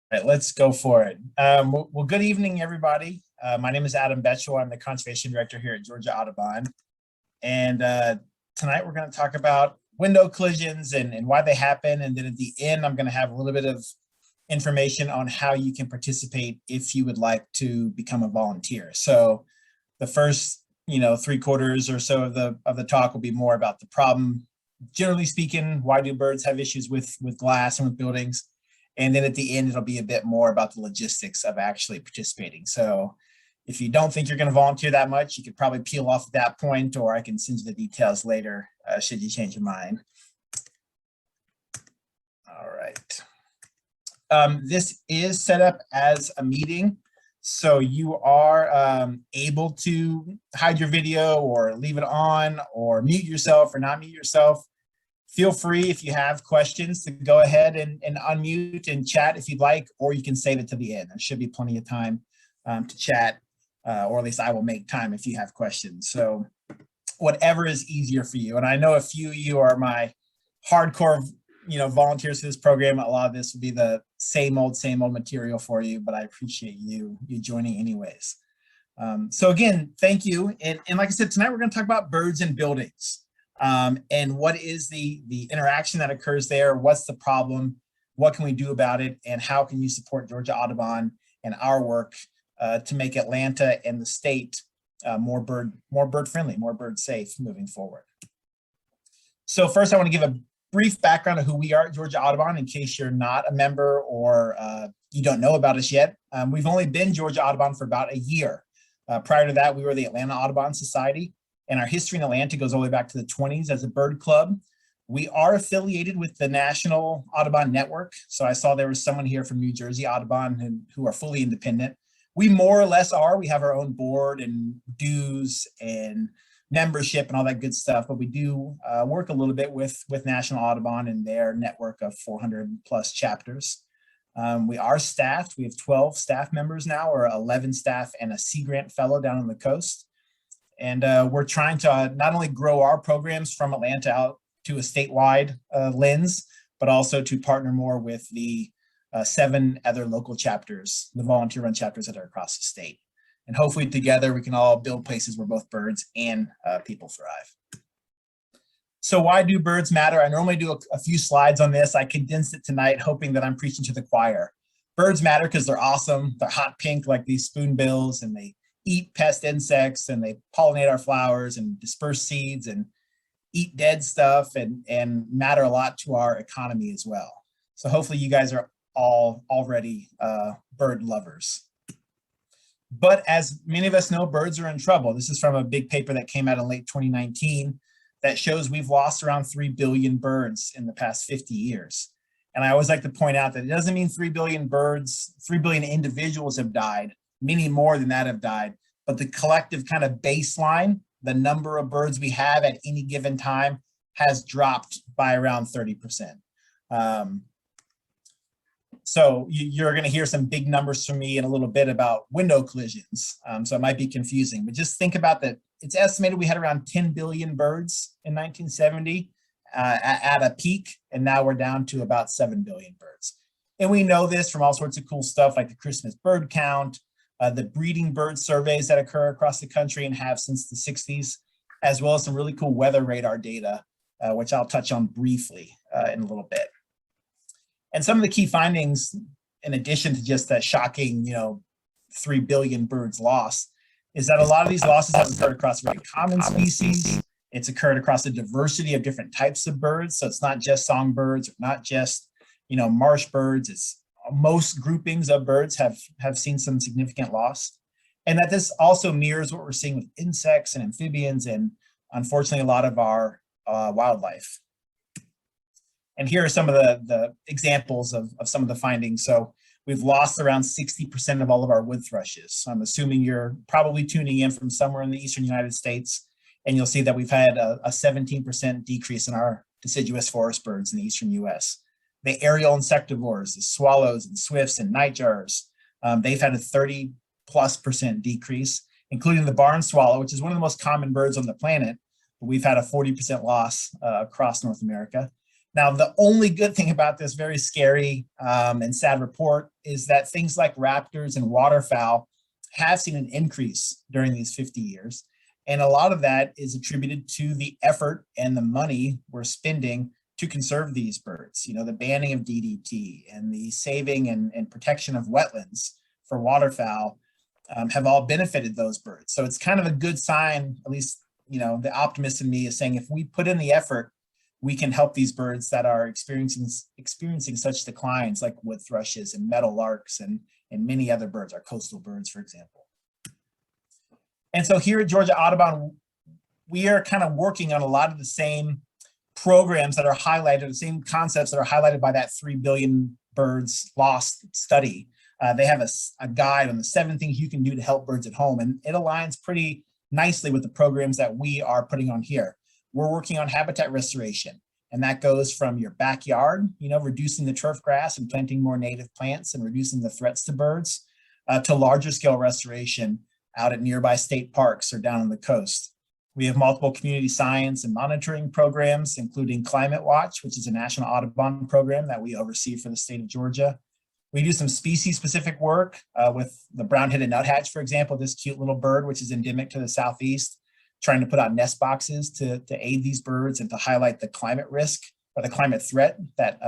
All right, let's go for it. Well, good evening, everybody. My name is Adam Betuel. I'm the Conservation Director here at Georgia Audubon. And tonight we're going to talk about window collisions and why they happen. And then at the end, I'm going to have a little bit of information on how you can participate if you would like to become a volunteer. So the first, 3/4 or so of the talk will be more about the problem. Generally speaking, why do birds have issues with glass and with buildings? And then at the end, it'll be a bit more about the logistics of actually participating. So if you don't think you're going to volunteer that much, you could probably peel off at that point, or I can send you the details later should you change your mind. All right. This is set up as a meeting. So you are able to hide your video or leave it on or mute yourself or not mute yourself. Feel free, if you have questions, to go ahead and unmute and chat if you'd like, or you can save it to the end. There should be plenty of time to chat, or at least I will make time if you have questions. So whatever is easier for you. And I know a few of you are my hardcore, volunteers for this program. A lot of this will be the same old material for you, but I appreciate you joining anyways. So again, thank you. And like I said, tonight we're going to talk about birds and buildings. And what is the interaction that occurs there? What's the problem? What can we do about it? And how can you support Georgia Audubon and our work to make Atlanta and the state more bird friendly, more bird safe moving forward? So first, I want to give a brief background of who we are at Georgia Audubon in case you're not a member or you don't know about us yet. We've only been Georgia Audubon for about a year. Prior to that, we were the Atlanta Audubon Society. And our history in Atlanta goes all the way back to the 1920s as a bird club. We are affiliated with the National Audubon Network. So I saw there was someone here from New Jersey Audubon who are fully independent. We more or less are. We have our own board and dues and membership and all that good stuff. But we do work a little bit with National Audubon and their network of 400 plus chapters. We are staffed. We have 12 staff members now, or 11 staff and a Sea Grant fellow down on the coast. And we're trying to not only grow our programs from Atlanta out to a statewide lens, but also to partner more with the 7 other local chapters, the volunteer-run chapters that are across the state. And hopefully together we can all build places where both birds and people thrive. So why do birds matter? I normally do a few slides on this. I condensed it tonight, hoping that I'm preaching to the choir. Birds matter because they're awesome. They're hot pink like these spoonbills, and they eat pest insects, and they pollinate our flowers and disperse seeds and eat dead stuff and matter a lot to our economy as well. So hopefully you guys are all already bird lovers. But as many of us know, birds are in trouble. This is from a big paper that came out in late 2019 that shows we've lost around 3 billion birds in the past 50 years. And I always like to point out that it doesn't mean 3 billion birds, 3 billion individuals have died. Many more than that have died, but the collective kind of baseline, the number of birds we have at any given time, has dropped by around 30%. So you're going to hear some big numbers from me in a little bit about window collisions. So it might be confusing, but just think about that. It's estimated we had around 10 billion birds in 1970 at a peak, and now we're down to about 7 billion birds. And we know this from all sorts of cool stuff like the Christmas bird count, the breeding bird surveys that occur across the country and have since the 60s, as well as some really cool weather radar data, which I'll touch on briefly in a little bit. And some of the key findings, in addition to just that shocking, 3 billion birds lost, is that a lot of these losses have occurred across very common species. It's occurred across a diversity of different types of birds. So it's not just songbirds, or not just, marsh birds. It's most groupings of birds have seen some significant loss. And that this also mirrors what we're seeing with insects and amphibians and unfortunately a lot of our wildlife. And here are some of the examples of some of the findings. So we've lost around 60% of all of our wood thrushes. So I'm assuming you're probably tuning in from somewhere in the eastern United States, and you'll see that we've had a 17% decrease in our deciduous forest birds in the eastern US. The aerial insectivores, the swallows and swifts and nightjars, they've had a 30+% decrease, including the barn swallow, which is one of the most common birds on the planet. But we've had a 40% loss across North America. Now, the only good thing about this very scary and sad report is that things like raptors and waterfowl have seen an increase during these 50 years. And a lot of that is attributed to the effort and the money we're spending to conserve these birds. You know, the banning of DDT and the saving and protection of wetlands for waterfowl have all benefited those birds. So it's kind of a good sign, at least, you know, the optimist in me is saying if we put in the effort, we can help these birds that are experiencing such declines like wood thrushes and meadow larks and many other birds, our coastal birds, for example. And so here at Georgia Audubon, we are kind of working on a lot of the same programs that are highlighted, the same concepts that are highlighted by that 3 billion birds lost study. They have a guide on the 7 things you can do to help birds at home, and it aligns pretty nicely with the programs that we are putting on here. We're working on habitat restoration, and that goes from your backyard, you know, reducing the turf grass and planting more native plants and reducing the threats to birds, to larger scale restoration out at nearby state parks or down on the coast. We have multiple community science and monitoring programs, including Climate Watch, which is a national Audubon program that we oversee for the state of Georgia. We do some species-specific work with the brown-headed nuthatch, for example, this cute little bird, which is endemic to the southeast, trying to put out nest boxes to aid these birds and to highlight the climate risk or the climate threat that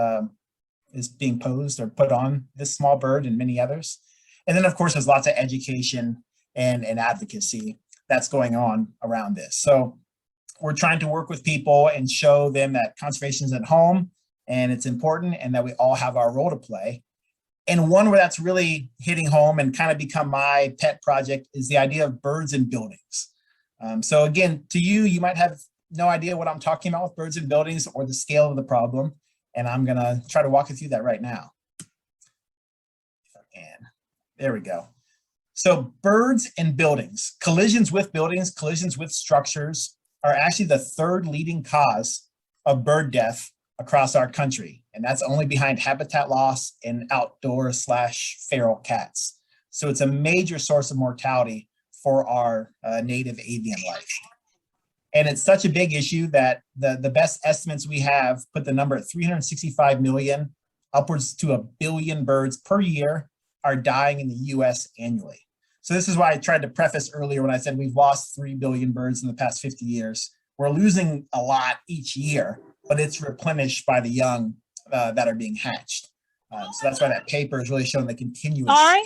is being posed or put on this small bird and many others. And then, of course, there's lots of education and advocacy that's going on around this. So we're trying to work with people and show them that conservation is at home and it's important and that we all have our role to play. And one where that's really hitting home and kind of become my pet project is the idea of birds in buildings. So again, to you, you might have no idea what I'm talking about with birds in buildings or the scale of the problem. And I'm gonna try to walk you through that right now. If I can. There we go. So birds in buildings, collisions with structures are actually the 3rd leading cause of bird death across our country. And that's only behind habitat loss and outdoor/feral cats. So it's a major source of mortality for our native avian life. And it's such a big issue that the best estimates we have put the number at 365 million, upwards to 1 billion birds per year are dying in the US annually. So this is why I tried to preface earlier when I said we've lost 3 billion birds in the past 50 years. We're losing a lot each year, but it's replenished by the young that are being hatched. So that's why that paper is really showing the continuous. Sorry?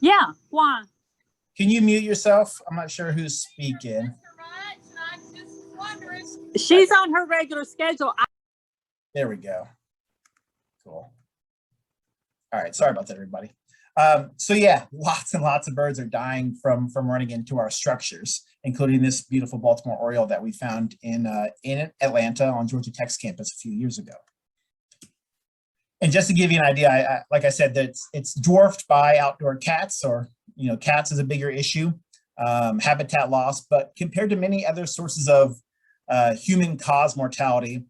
Yeah, why? Can you mute yourself? I'm not sure who's speaking. She's on her regular schedule. There we go. Cool. All right, sorry about that, everybody. So yeah, lots and lots of birds are dying from running into our structures, including this beautiful Baltimore Oriole that we found in Atlanta on Georgia Tech's campus a few years ago. And just to give you an idea, like I said, that it's dwarfed by outdoor cats, or cats is a bigger issue, habitat loss. But compared to many other sources of human-caused mortality,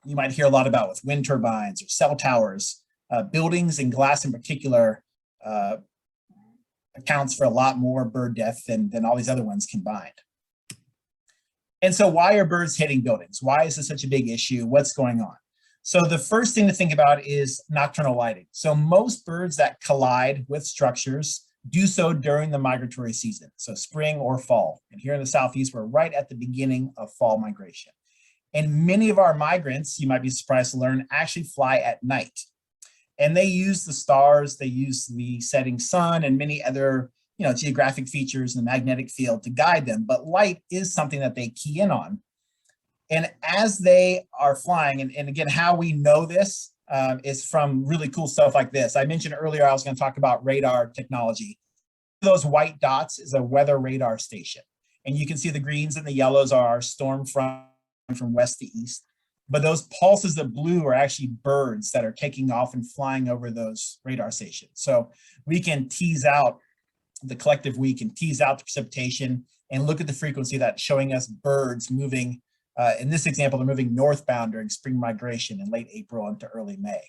you might hear a lot about with wind turbines or cell towers, buildings and glass in particular accounts for a lot more bird death than all these other ones combined. And so why are birds hitting buildings? Why is this such a big issue? What's going on? So the first thing to think about is nocturnal lighting. So most birds that collide with structures do so during the migratory season, so spring or fall. And here in the Southeast, we're right at the beginning of fall migration. And many of our migrants, you might be surprised to learn, actually fly at night. And they use the stars, they use the setting sun and many other geographic features in the magnetic field to guide them. But light is something that they key in on. And as they are flying, and again, how we know this is from really cool stuff like this. I mentioned earlier I was going to talk about radar technology. Those white dots is a weather radar station. And you can see the greens and the yellows are our storm front from west to east. But those pulses of blue are actually birds that are taking off and flying over those radar stations. So we can tease out the collective, we can tease out the precipitation and look at the frequency that's showing us birds moving. In this example, they're moving northbound during spring migration in late April into early May.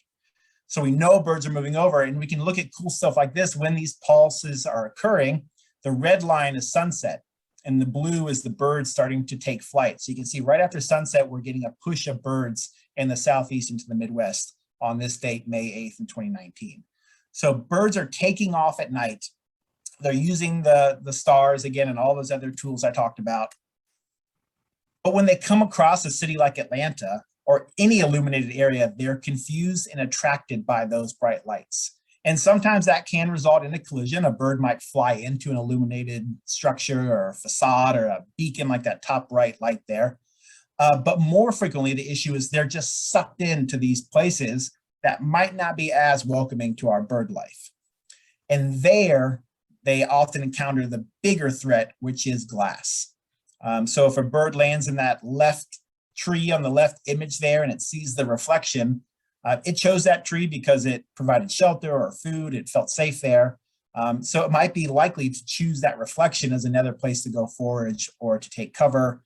So we know birds are moving over, and we can look at cool stuff like this when these pulses are occurring. The red line is sunset, and the blue is the birds starting to take flight. So you can see right after sunset, we're getting a push of birds in the southeast into the Midwest on this date, May 8th in 2019. So birds are taking off at night. They're using the stars again and all those other tools I talked about. But when they come across a city like Atlanta or any illuminated area, they're confused and attracted by those bright lights. And sometimes that can result in a collision. A bird might fly into an illuminated structure or a facade or a beacon like that top right light there. But more frequently, the issue is they're just sucked into these places that might not be as welcoming to our bird life. And there, they often encounter the bigger threat, which is glass. So if a bird lands in that left tree on the left image there and it sees the reflection, it chose that tree because it provided shelter or food, it felt safe there. So it might be likely to choose that reflection as another place to go forage or to take cover,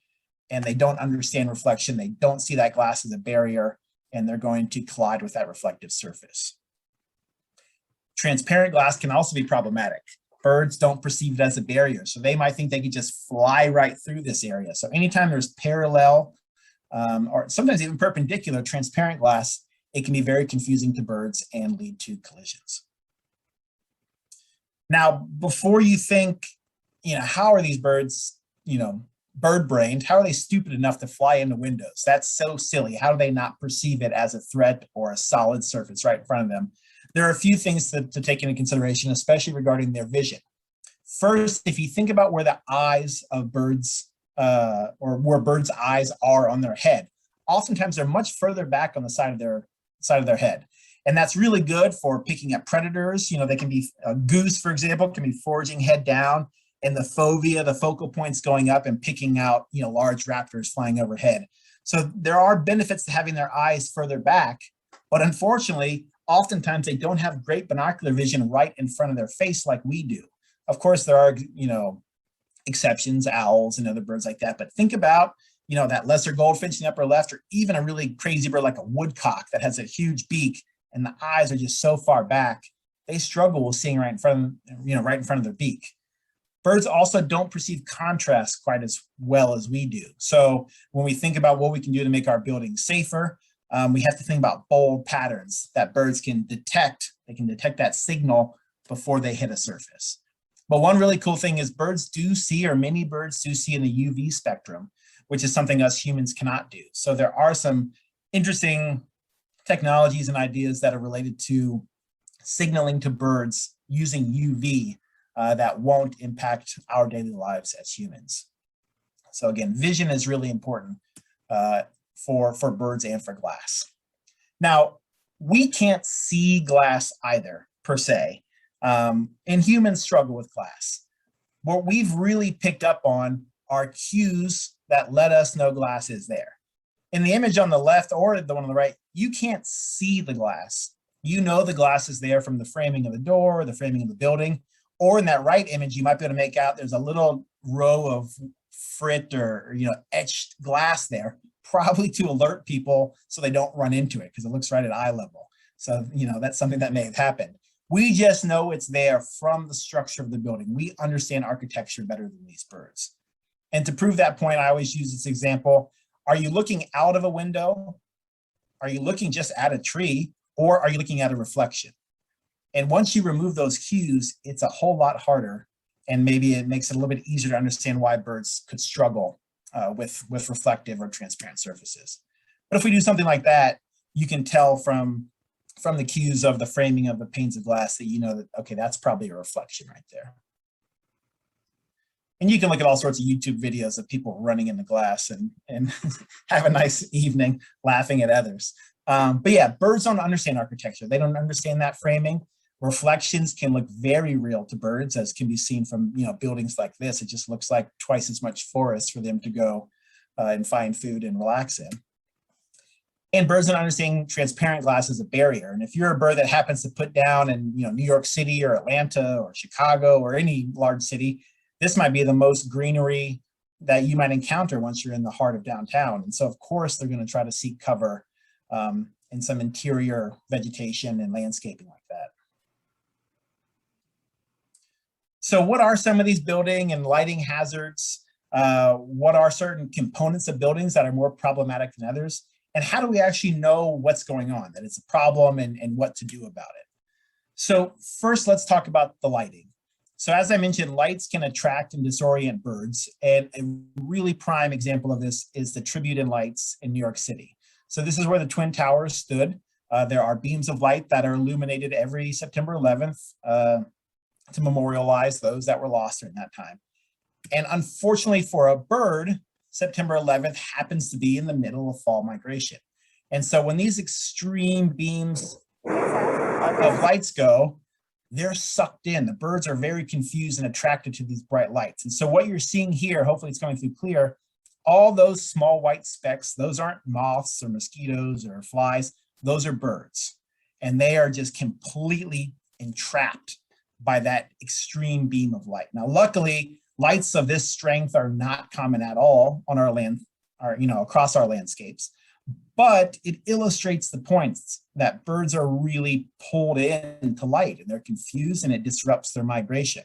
and they don't understand reflection, they don't see that glass as a barrier, and they're going to collide with that reflective surface. Transparent glass can also be problematic. Birds don't perceive it as a barrier, so they might think they can just fly right through this area. So anytime there's parallel or sometimes even perpendicular transparent glass, it can be very confusing to birds and lead to collisions. Now, before you think, how are these birds, bird-brained? How are they stupid enough to fly into windows? That's so silly. How do they not perceive it as a threat or a solid surface right in front of them? There are a few things to take into consideration, especially regarding their vision. First, if you think about where the eyes of birds, or where birds' eyes are on their head, oftentimes they're much further back on the side of their head. And that's really good for picking up predators. They can be, a goose, for example, can be foraging head down, and the fovea, the focal points going up and picking out, large raptors flying overhead. So there are benefits to having their eyes further back, but unfortunately, oftentimes they don't have great binocular vision right in front of their face like we do. Of course, there are, exceptions, owls and other birds like that, but think about, that lesser goldfinch in the upper left, or even a really crazy bird like a woodcock that has a huge beak and the eyes are just so far back, they struggle with seeing right in front of their beak. Birds also don't perceive contrast quite as well as we do. So when we think about what we can do to make our buildings safer, we have to think about bold patterns that birds can detect. They can detect that signal before they hit a surface. But one really cool thing is birds do see, or many birds do see in the UV spectrum, which is something us humans cannot do. So there are some interesting technologies and ideas that are related to signaling to birds using UV that won't impact our daily lives as humans. So again, vision is really important for birds and for glass. Now, we can't see glass either, per se, and humans struggle with glass. What we've really picked up on are cues that let us know glass is there. In the image on the left or the one on the right, you can't see the glass. You know the glass is there from the framing of the door, the framing of the building, or in that right image, you might be able to make out there's a little row of frit or etched glass there, probably to alert people so they don't run into it because it looks right at eye level. So, that's something that may have happened. We just know it's there from the structure of the building. We understand architecture better than these birds. And to prove that point, I always use this example. Are you looking out of a window? Are you looking just at a tree? Or are you looking at a reflection? And once you remove those cues, it's a whole lot harder. And maybe it makes it a little bit easier to understand why birds could struggle with reflective or transparent surfaces. But if we do something like that, you can tell from the cues of the framing of the panes of glass that that, okay, that's probably a reflection right there. And you can look at all sorts of YouTube videos of people running in the glass and have a nice evening laughing at others. But yeah, birds don't understand architecture. They don't understand that framing. Reflections can look very real to birds, as can be seen from buildings like this. It just looks like twice as much forest for them to go and find food and relax in. And birds don't understand transparent glass as a barrier. And if you're a bird that happens to put down in New York City or Atlanta or Chicago or any large city, this might be the most greenery that you might encounter once you're in the heart of downtown. And so of course they're going to try to seek cover in some interior vegetation and landscaping like that. So what are some of these building and lighting hazards? What are certain components of buildings that are more problematic than others? And how do we actually know what's going on, that it's a problem, and what to do about it? So first, let's talk about the lighting. So as I mentioned, lights can attract and disorient birds. And a really prime example of this is the Tribune lights in New York City. So this is where the Twin Towers stood. There are beams of light that are illuminated every September 11th to memorialize those that were lost during that time. And unfortunately for a bird, September 11th happens to be in the middle of fall migration. And so when these extreme beams of lights go, they're sucked in. The birds are very confused and attracted to these bright lights. And so what you're seeing here, hopefully it's coming through clear, all those small white specks, those aren't moths or mosquitoes or flies, those are birds. And they are just completely entrapped by that extreme beam of light. Now, luckily, lights of this strength are not common at all on our land, or across our landscapes. But it illustrates the points that birds are really pulled into light and they're confused, and it disrupts their migration.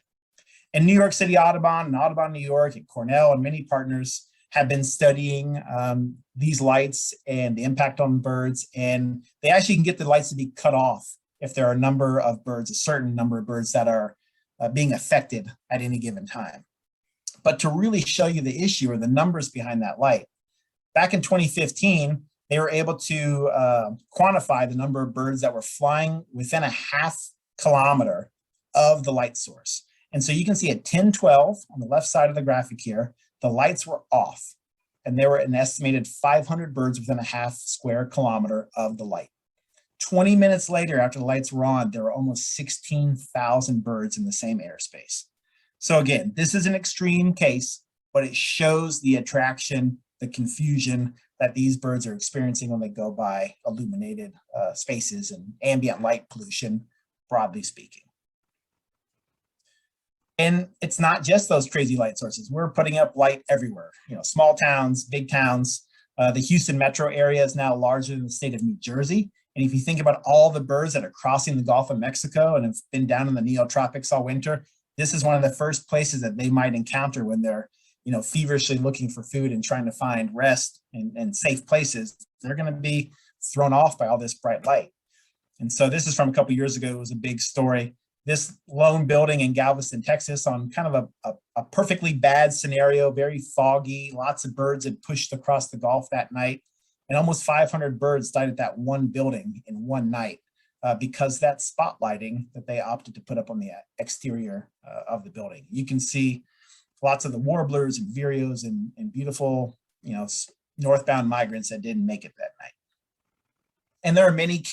And New York City Audubon and Audubon New York and Cornell and many partners have been studying these lights and the impact on birds. And they actually can get the lights to be cut off if there are a number of birds, a certain number of birds that are being affected at any given time. But to really show you the issue or the numbers behind that light, back in 2015, they were able to quantify the number of birds that were flying within a half kilometer of the light source. And so you can see at 10:12 on the left side of the graphic here, the lights were off, and there were an estimated 500 birds within a half square kilometer of the light. 20 minutes later, after the lights were on, there were almost 16,000 birds in the same airspace. So again, this is an extreme case, but it shows the attraction, the confusion that these birds are experiencing when they go by illuminated spaces and ambient light pollution, broadly speaking. And it's not just those crazy light sources. We're putting up light everywhere, small towns, big towns. The Houston metro area is now larger than the state of New Jersey. And if you think about all the birds that are crossing the Gulf of Mexico and have been down in the neotropics all winter, this is one of the first places that they might encounter when they're feverishly looking for food and trying to find rest and safe places. They're going to be thrown off by all this bright light. And so this is from a couple of years ago. It was a big story. This lone building in Galveston, Texas, on kind of a perfectly bad scenario, very foggy, lots of birds had pushed across the Gulf that night, and almost 500 birds died at that one building in one night because that spotlighting that they opted to put up on the exterior of the building. You can see lots of the warblers and vireos and beautiful, northbound migrants that didn't make it that night. And there are many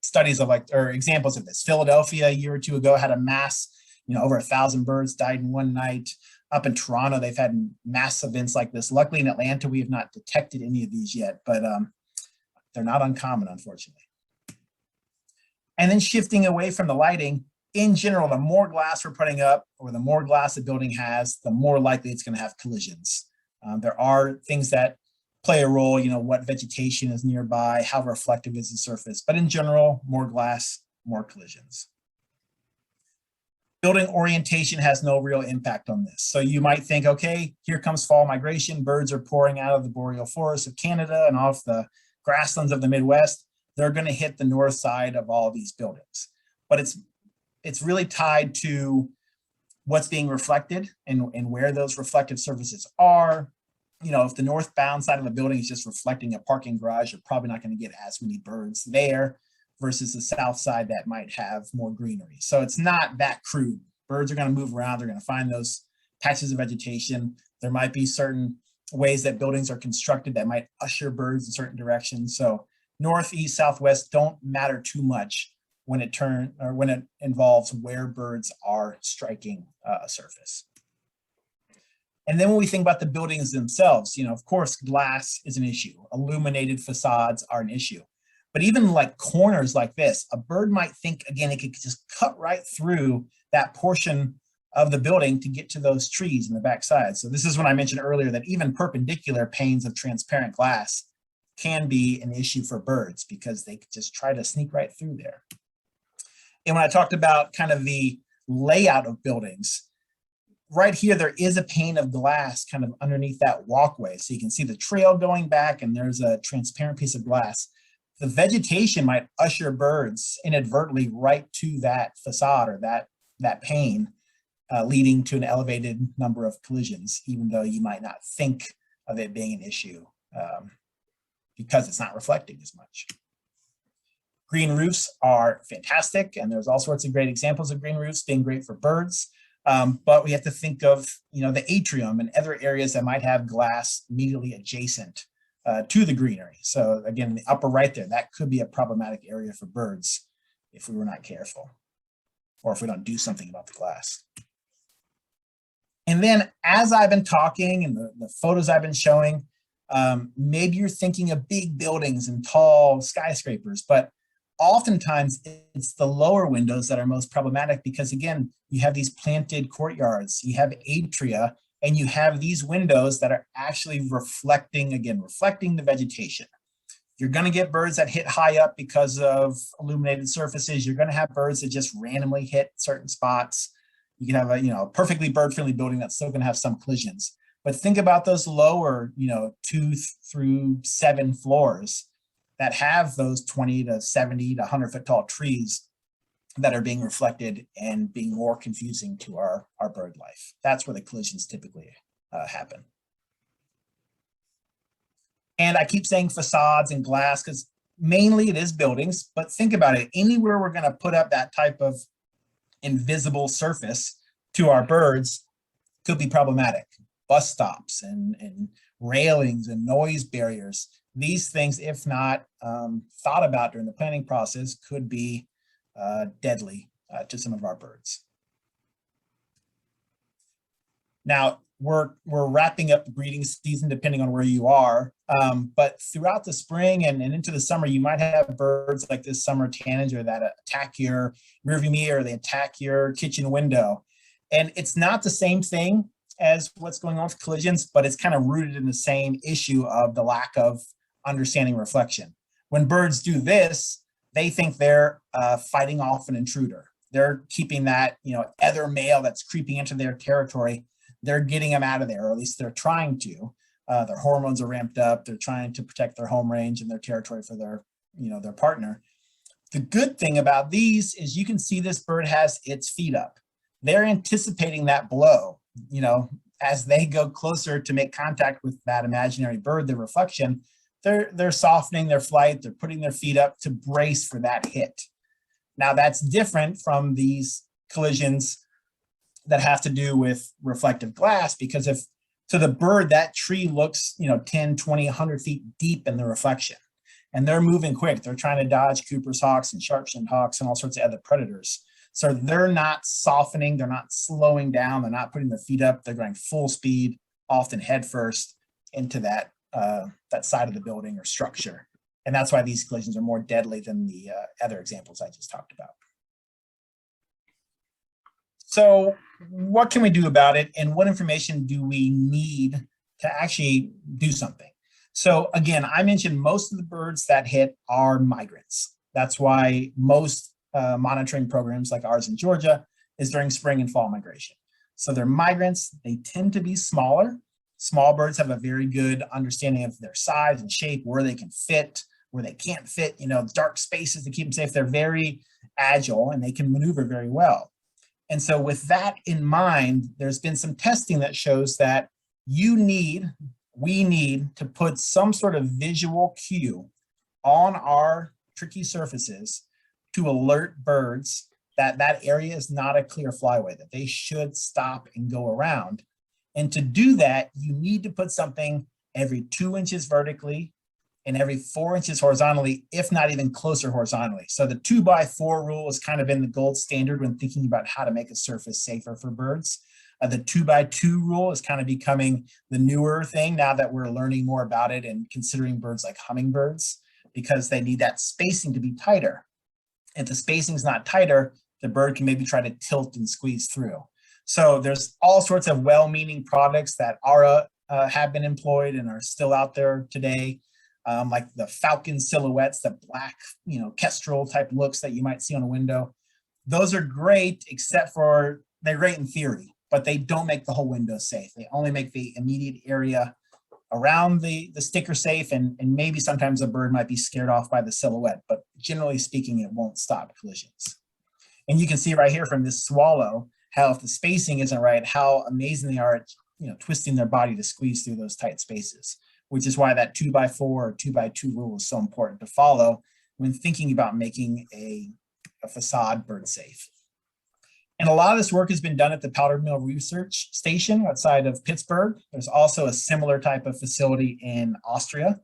studies of examples of this. Philadelphia a year or two ago had a mass, over 1,000 birds died in one night. Up in Toronto, they've had mass events like this. Luckily in Atlanta, we have not detected any of these yet, but they're not uncommon, unfortunately. And then shifting away from the lighting, in general, the more glass we're putting up or the more glass a building has, the more likely it's going to have collisions. There are things that play a role, what vegetation is nearby, how reflective is the surface, but in general, more glass, more collisions. Building orientation has no real impact on this. So you might think, okay, here comes fall migration, birds are pouring out of the boreal forests of Canada and off the grasslands of the Midwest. They're going to hit the north side of all these buildings. But it's really tied to what's being reflected and where those reflective surfaces are. If the northbound side of the building is just reflecting a parking garage, you're probably not going to get as many birds there versus the south side that might have more greenery. So it's not that crude. Birds are going to move around. They're going to find those patches of vegetation. There might be certain ways that buildings are constructed that might usher birds in certain directions. So north, east, southwest don't matter too much when it involves where birds are striking a surface. And then when we think about the buildings themselves, of course, glass is an issue. Illuminated facades are an issue. But even like corners like this, a bird might think, again, it could just cut right through that portion of the building to get to those trees in the backside. So this is when I mentioned earlier that even perpendicular panes of transparent glass can be an issue for birds because they could just try to sneak right through there. And when I talked about kind of the layout of buildings, right here, there is a pane of glass kind of underneath that walkway. So you can see the trail going back and there's a transparent piece of glass. The vegetation might usher birds inadvertently right to that facade or that pane, leading to an elevated number of collisions, even though you might not think of it being an issue because it's not reflecting as much. Green roofs are fantastic, and there's all sorts of great examples of green roofs being great for birds. But we have to think of, the atrium and other areas that might have glass immediately adjacent to the greenery. So again, in the upper right there, that could be a problematic area for birds if we were not careful, or if we don't do something about the glass. And then as I've been talking and the photos I've been showing, maybe you're thinking of big buildings and tall skyscrapers, but oftentimes it's the lower windows that are most problematic because, again, you have these planted courtyards, you have atria, and you have these windows that are actually reflecting the vegetation. You're going to get birds that hit high up because of illuminated surfaces. You're going to have birds that just randomly hit certain spots. You can have a perfectly bird-friendly building that's still going to have some collisions. But think about those lower 2 through 7 floors that have those 20 to 70 to 100 foot tall trees that are being reflected and being more confusing to our bird life. That's where the collisions typically happen. And I keep saying facades and glass because mainly it is buildings, but think about it. Anywhere we're going to put up that type of invisible surface to our birds could be problematic. Bus stops and railings and noise barriers. These things, if not thought about during the planning process, could be deadly to some of our birds. Now, we're wrapping up the breeding season depending on where you are, but throughout the spring and into the summer, you might have birds like this summer tanager that attack your rearview mirror, they attack your kitchen window. And it's not the same thing as what's going on with collisions, but it's kind of rooted in the same issue of the lack of understanding reflection. When birds do this, they think they're fighting off an intruder. They're keeping that, other male that's creeping into their territory. They're getting them out of there, or at least they're trying to. Their hormones are ramped up. They're trying to protect their home range and their territory for their, their partner. The good thing about these is you can see this bird has its feet up. They're anticipating that blow, as they go closer to make contact with that imaginary bird, the reflection. They're softening their flight, they're putting their feet up to brace for that hit. Now that's different from these collisions that have to do with reflective glass, because if to the bird, that tree looks, 10, 20, 100 feet deep in the reflection, and they're moving quick. They're trying to dodge Cooper's hawks and sharp-shinned hawks and all sorts of other predators. So they're not softening, they're not slowing down, they're not putting their feet up, they're going full speed, often head first into that side of the building or structure. And that's why these collisions are more deadly than the other examples I just talked about. So what can we do about it, and what information do we need to actually do something? So again, I mentioned most of the birds that hit are migrants. That's why most monitoring programs like ours in Georgia is during spring and fall migration. So they're migrants, they tend to be smaller. Small birds have a very good understanding of their size and shape, where they can fit, where they can't fit, dark spaces to keep them safe. They're very agile and they can maneuver very well. And so with that in mind, there's been some testing that shows that we need to put some sort of visual cue on our tricky surfaces to alert birds that that area is not a clear flyway, that they should stop and go around. And to do that, you need to put something every 2 inches vertically and every 4 inches horizontally, if not even closer horizontally. So the 2x4 rule has kind of been the gold standard when thinking about how to make a surface safer for birds. The 2x2 rule is kind of becoming the newer thing now that we're learning more about it and considering birds like hummingbirds, because they need that spacing to be tighter. If the spacing is not tighter, the bird can maybe try to tilt and squeeze through. So there's all sorts of well-meaning products that have been employed and are still out there today, like the falcon silhouettes, the black, kestrel type looks that you might see on a window. Those are great, except for they're great in theory. but they don't make the whole window safe. They only make the immediate area around the sticker safe, and maybe sometimes a bird might be scared off by the silhouette, but generally speaking, it won't stop collisions. And you can see right here from this swallow, how if the spacing isn't right, how amazing they are at twisting their body to squeeze through those tight spaces, which is why that 2x4 or 2x2 rule is so important to follow when thinking about making a facade bird safe. And a lot of this work has been done at the Powder Mill Research Station outside of Pittsburgh. There's also a similar type of facility in Austria.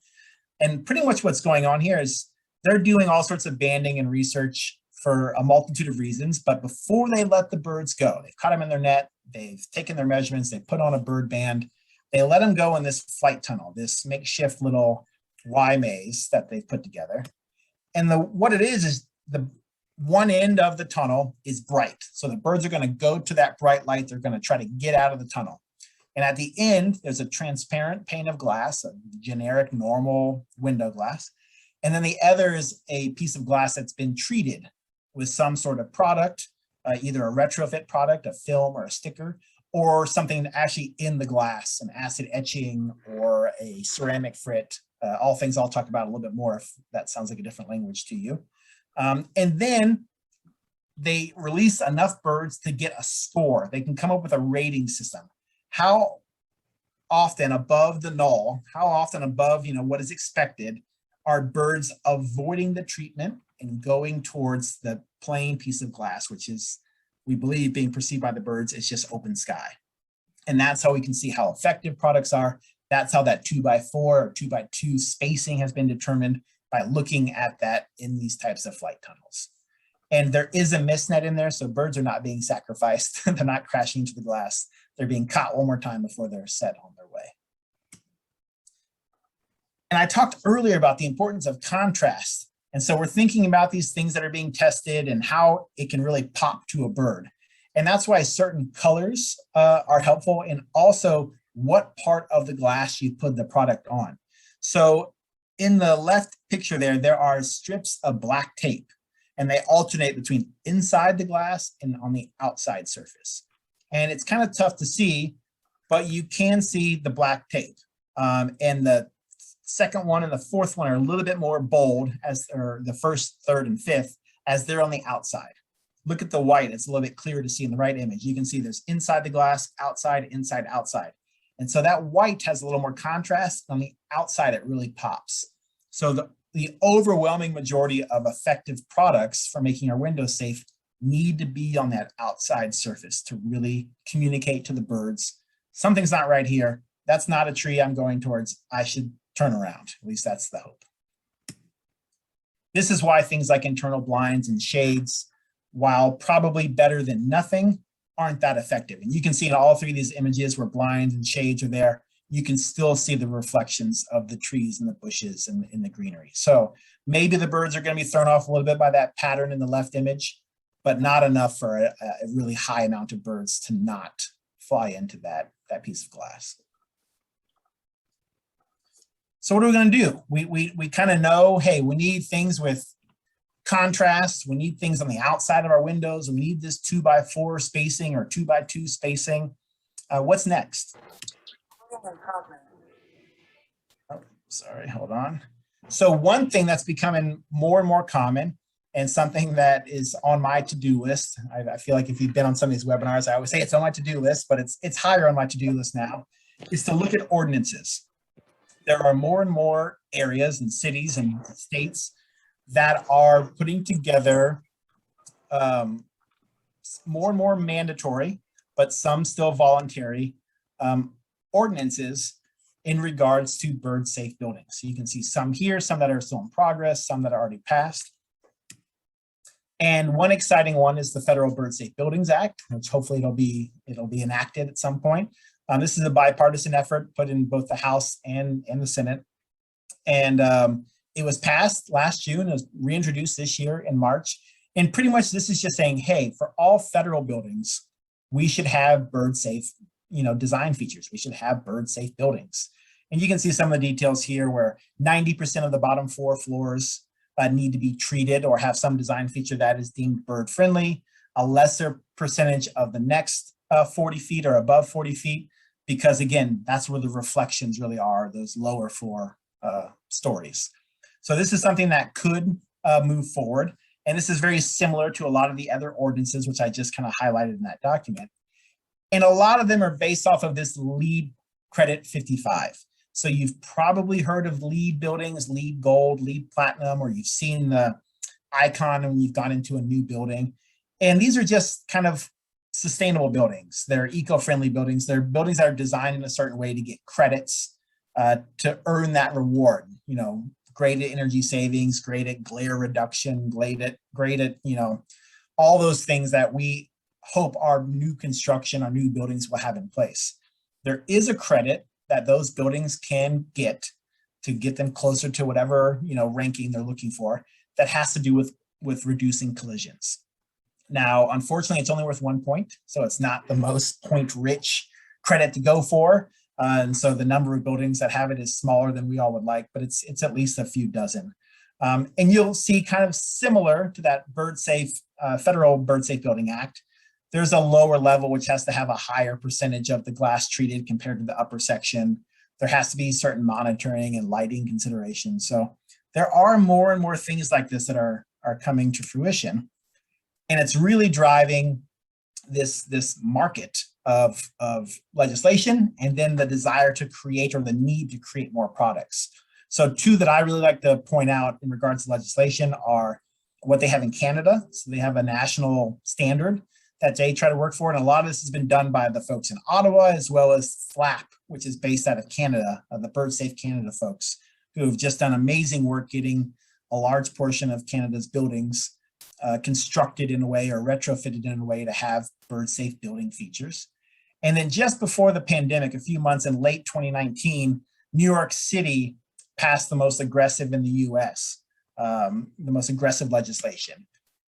And pretty much what's going on here is they're doing all sorts of banding and research for a multitude of reasons, but before they let the birds go, they've caught them in their net, they've taken their measurements, they put on a bird band, they let them go in this flight tunnel, this makeshift little Y maze that they've put together. And what it is the one end of the tunnel is bright. So the birds are going to go to that bright light. They're going to try to get out of the tunnel. And at the end, there's a transparent pane of glass, a generic normal window glass. And then the other is a piece of glass that's been treated with some sort of product, either a retrofit product, a film or a sticker, or something actually in the glass, an acid etching or a ceramic frit, all things I'll talk about a little bit more if that sounds like a different language to you. And then they release enough birds to get a score. They can come up with a rating system. How often above the null, how often above what is expected are birds avoiding the treatment and going towards the plain piece of glass, which is, we believe, being perceived by the birds as just open sky. And that's how we can see how effective products are. That's how that 2x4 or 2x2 spacing has been determined, by looking at that in these types of flight tunnels. And there is a mist net in there, so birds are not being sacrificed. They're not crashing into the glass. They're being caught one more time before they're set on their way. And I talked earlier about the importance of contrast. And so we're thinking about these things that are being tested and how it can really pop to a bird. And that's why certain colors are helpful, and also what part of the glass you put the product on. So in the left picture there are strips of black tape, and they alternate between inside the glass and on the outside surface. And it's kind of tough to see, but you can see the black tape. And the second one and the fourth one are a little bit more bold, or the first, third, and fifth, as they're on the outside. Look at the white, it's a little bit clearer to see in the right image. You can see there's inside the glass, outside, inside, outside. And so that white has a little more contrast. On the outside, it really pops. So the overwhelming majority of effective products for making our windows safe need to be on that outside surface to really communicate to the birds, something's not right here. That's not a tree I'm going towards. I should turn around. At least that's the hope. This is why things like internal blinds and shades, while probably better than nothing, aren't that effective. And you can see in all three of these images where blinds and shades are there, you can still see the reflections of the trees and the bushes and in the greenery. So maybe the birds are going to be thrown off a little bit by that pattern in the left image, but not enough for a really high amount of birds to not fly into that piece of glass. So what are we going to do? We kind of know, hey, we need things with contrast. We need things on the outside of our windows. We need this 2x4 spacing or 2x2 spacing. What's next? Oh, sorry, hold on. So one thing that's becoming more and more common, and something that is on my to-do list, I feel like if you've been on some of these webinars, I always say it's on my to-do list, but it's higher on my to-do list now, is to look at ordinances. There are more and more areas and cities and states that are putting together more and more mandatory, but some still voluntary ordinances in regards to bird safe buildings. So you can see some here, some that are still in progress, some that are already passed. And one exciting one is the Federal Bird Safe Buildings Act, which hopefully it'll be enacted at some point. This is a bipartisan effort put in both the House and the Senate. And it was passed last June, it was reintroduced this year in March. And pretty much this is just saying, hey, for all federal buildings, we should have bird safe, design features. We should have bird safe buildings. And you can see some of the details here where 90% of the bottom 4 floors need to be treated or have some design feature that is deemed bird friendly. A lesser percentage of the next 40 feet or above 40 feet, because again, that's where the reflections really are, those lower floor stories. So this is something that could move forward. And this is very similar to a lot of the other ordinances, which I just kind of highlighted in that document. And a lot of them are based off of this LEED credit 55. So you've probably heard of LEED buildings, LEED Gold, LEED Platinum, or you've seen the icon when you've gone into a new building. And these are just kind of sustainable buildings. They're eco-friendly buildings. They're buildings that are designed in a certain way to get credits to earn that reward, you know, great at energy savings, great at glare reduction, great at, you know, all those things that we hope our new construction, our new buildings will have in place. There is a credit that those buildings can get to get them closer to whatever, you know, ranking they're looking for, that has to do with reducing collisions. Now, unfortunately, it's only worth 1 point, so it's not the most point-rich credit to go for. And so the number of buildings that have it is smaller than we all would like, but it's at least a few dozen. And you'll see kind of similar to that Federal Bird Safe Building Act, there's a lower level which has to have a higher percentage of the glass treated compared to the upper section. There has to be certain monitoring and lighting considerations. So there are more and more things like this that are coming to fruition. And it's really driving this market of legislation, and then the desire to create, or the need to create, more products. So two that I really like to point out in regards to legislation are what they have in Canada. So they have a national standard that they try to work for. And a lot of this has been done by the folks in Ottawa, as well as FLAP, which is based out of Canada, the Bird Safe Canada folks, who have just done amazing work getting a large portion of Canada's buildings constructed in a way, or retrofitted in a way, to have bird safe building features. And then just before the pandemic, a few months in late 2019, New York City passed the most aggressive in the US, the most aggressive legislation.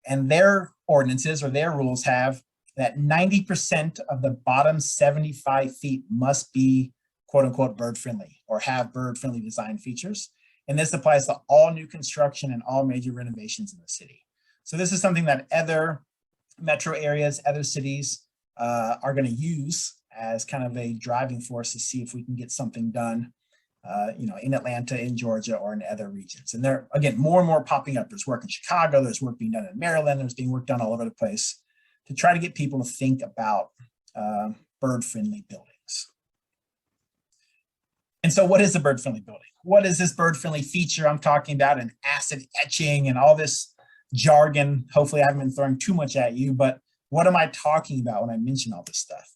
And their ordinances, or their rules, have that 90% of the bottom 75 feet must be quote unquote bird friendly, or have bird friendly design features. And this applies to all new construction and all major renovations in the city. So this is something that other metro areas, other cities are going to use as kind of a driving force to see if we can get something done, you know, in Atlanta, in Georgia, or in other regions. And there, again, more and more popping up. There's work in Chicago, there's work being done in Maryland, there's being work done all over the place to try to get people to think about bird-friendly buildings. And so what is a bird-friendly building? What is this bird-friendly feature I'm talking about, and acid etching and all this jargon? Hopefully I haven't been throwing too much at you, but what am I talking about when I mention all this stuff?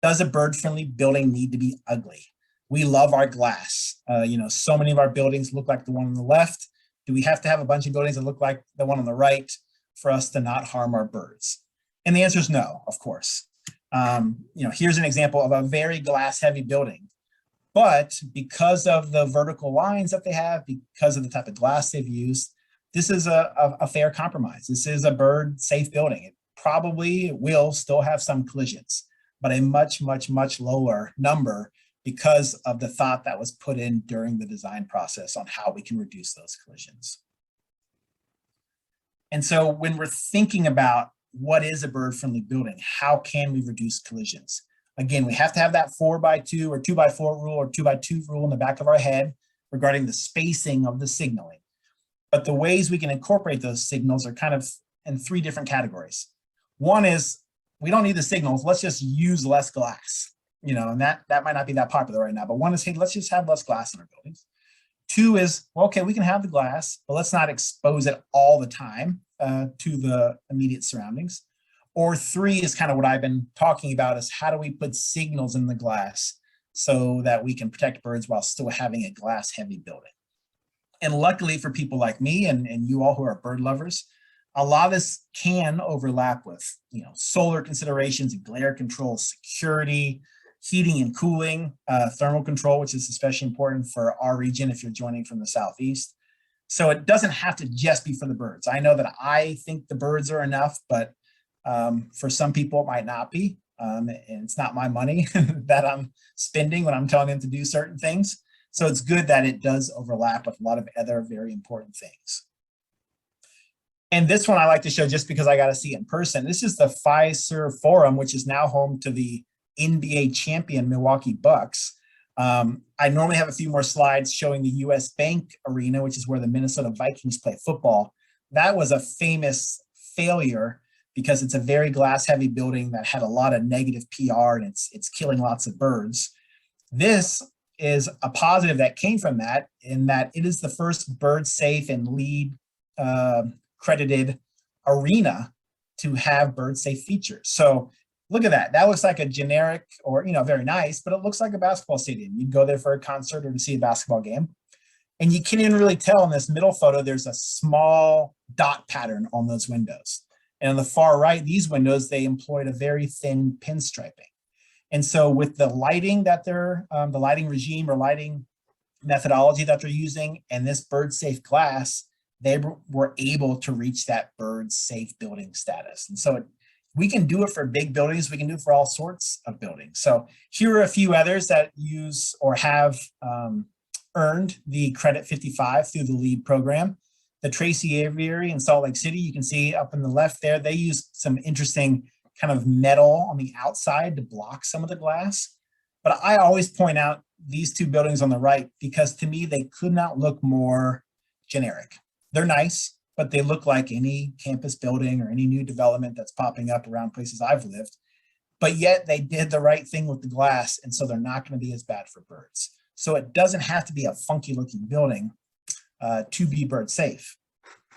Does a bird-friendly building need to be ugly? We love our glass. You know, so many of our buildings look like the one on the left. Do we have to have a bunch of buildings that look like the one on the right for us to not harm our birds? And the answer is no, of course. You know, here's an example of a very glass-heavy building. But because of the vertical lines that they have, because of the type of glass they've used, this is a fair compromise. This is a bird-safe building. It probably will still have some collisions, but a much, much, much lower number, because of the thought that was put in during the design process on how we can reduce those collisions. And so when we're thinking about what is a bird-friendly building, how can we reduce collisions? Again, we have to have that 4x2 or 2x4 rule or 2x2 rule in the back of our head regarding the spacing of the signaling. But the ways we can incorporate those signals are kind of in three different categories. One is, we don't need the signals, let's just use less glass. You know, and that might not be that popular right now, but one is, hey, let's just have less glass in our buildings. Two is, well, okay, we can have the glass, but let's not expose it all the time to the immediate surroundings. Or three is kind of what I've been talking about, is how do we put signals in the glass so that we can protect birds while still having a glass heavy building. And luckily for people like me and you all who are bird lovers, a lot of this can overlap with, you know, solar considerations and glare control, security, heating and cooling, thermal control, which is especially important for our region if you're joining from the Southeast. So it doesn't have to just be for the birds. I know that I think the birds are enough, but for some people it might not be. And it's not my money that I'm spending when I'm telling them to do certain things. So it's good that it does overlap with a lot of other very important things. And this one I like to show just because I got to see it in person. This is the Fiserv Forum, which is now home to the NBA champion Milwaukee Bucks. I normally have a few more slides showing the US Bank Arena, which is where the Minnesota Vikings play football. That was a famous failure because it's a very glass heavy building that had a lot of negative PR, and it's killing lots of birds. This is a positive that came from that, in that it is the first bird safe and LEED credited arena to have bird safe features. So look at that. That looks like a generic, or very nice, but it looks like a basketball stadium. You'd go there for a concert or to see a basketball game. And you can't even really tell in this middle photo, there's a small dot pattern on those windows. And on the far right, these windows, they employed a very thin pinstriping. And so with the lighting that they're, the lighting regime or lighting methodology that they're using, and this bird safe glass, they were able to reach that bird safe building status. And so we can do it for big buildings. We can do it for all sorts of buildings. So here are a few others that use or have earned the Credit 55 through the LEED program. The Tracy Aviary in Salt Lake City, you can see up in the left there, they use some interesting kind of metal on the outside to block some of the glass. But I always point out these two buildings on the right because to me, they could not look more generic. They're nice, but they look like any campus building or any new development that's popping up around places I've lived. But yet they did the right thing with the glass, and so they're not going to be as bad for birds. So it doesn't have to be a funky looking building to be bird safe.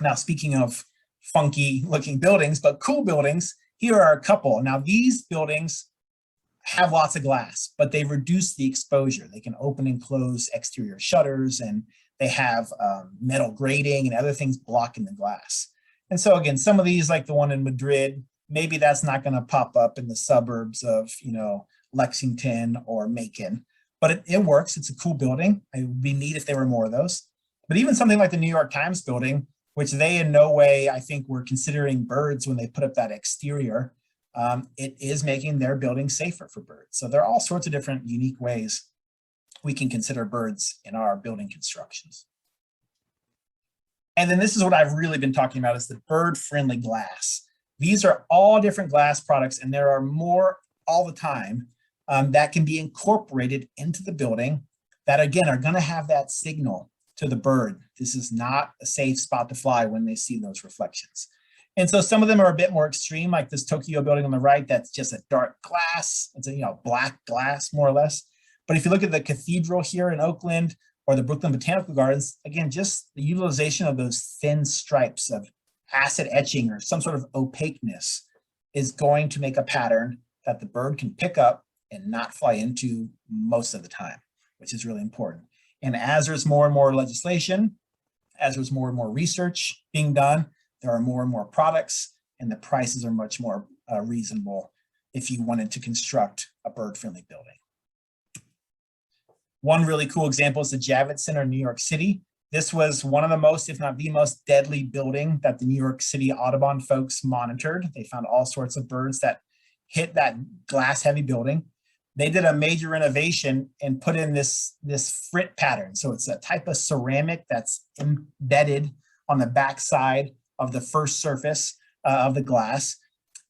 Now, speaking of funky looking buildings, but cool buildings, here are a couple. Now, these buildings have lots of glass, but they reduce the exposure. They can open and close exterior shutters, and they have metal grating and other things blocking the glass. And so again, some of these, like the one in Madrid, maybe that's not going to pop up in the suburbs of, Lexington or Macon, but it works. It's a cool building. It would be neat if there were more of those. But even something like the New York Times building, which they in no way, I think, were considering birds when they put up that exterior, it is making their building safer for birds. So there are all sorts of different unique ways we can consider birds in our building constructions. And then this is what I've really been talking about, is the bird-friendly glass. These are all different glass products, and there are more all the time that can be incorporated into the building that, again, are going to have that signal to the bird. This is not a safe spot to fly when they see those reflections. And so some of them are a bit more extreme, like this Tokyo building on the right, that's just a dark glass. It's a black glass, more or less. But if you look at the cathedral here in Oakland or the Brooklyn Botanical Gardens, again, just the utilization of those thin stripes of acid etching or some sort of opaqueness is going to make a pattern that the bird can pick up and not fly into most of the time, which is really important. And as there's more and more legislation, as there's more and more research being done, there are more and more products, and the prices are much more reasonable if you wanted to construct a bird-friendly building. One really cool example is the Javits Center in New York City. This was one of the most, if not the most deadly building that the New York City Audubon folks monitored. They found all sorts of birds that hit that glass-heavy building. They did a major renovation and put in this frit pattern. So it's a type of ceramic that's embedded on the backside of the first surface of the glass.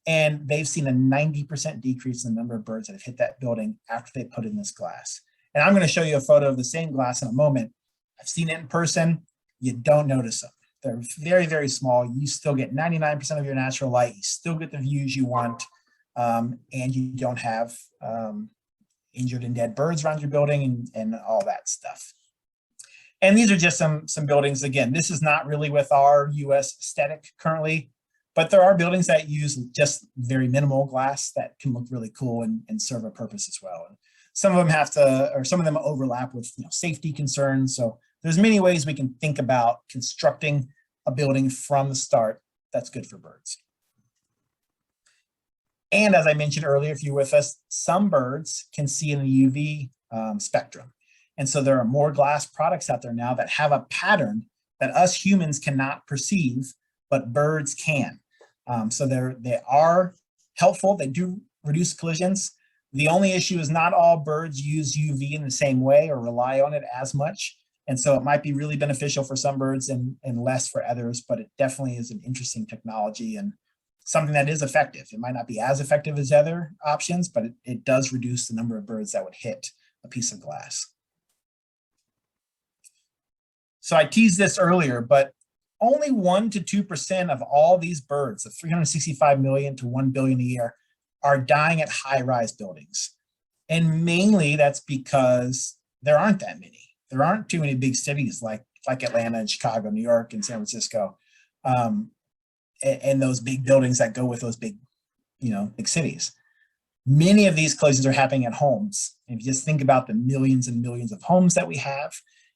And they've seen a 90% decrease in the number of birds that have hit that building after they put in this glass. And I'm going to show you a photo of the same glass in a moment. I've seen it in person. You don't notice them. They're very, very small. You still get 99% of your natural light. You still get the views you want. And you don't have injured and dead birds around your building and all that stuff. And these are just some buildings. Again, this is not really with our US aesthetic currently, but there are buildings that use just very minimal glass that can look really cool and serve a purpose as well. And some of them have to, or some of them overlap with safety concerns. So there's many ways we can think about constructing a building from the start that's good for birds. And as I mentioned earlier, if you're with us, some birds can see in the UV spectrum. And so there are more glass products out there now that have a pattern that us humans cannot perceive, but birds can. So they are helpful. They do reduce collisions. The only issue is not all birds use UV in the same way or rely on it as much. And so it might be really beneficial for some birds and less for others, but it definitely is an interesting technology and something that is effective. It might not be as effective as other options, but it does reduce the number of birds that would hit a piece of glass. So I teased this earlier, but only 1 to 2% of all these birds, the 365 million to 1 billion a year, are dying at high-rise buildings. And mainly that's because there aren't that many. There aren't too many big cities like Atlanta and Chicago, New York and San Francisco, and those big buildings that go with those big, big cities. Many of these collisions are happening at homes. If you just think about the millions and millions of homes that we have,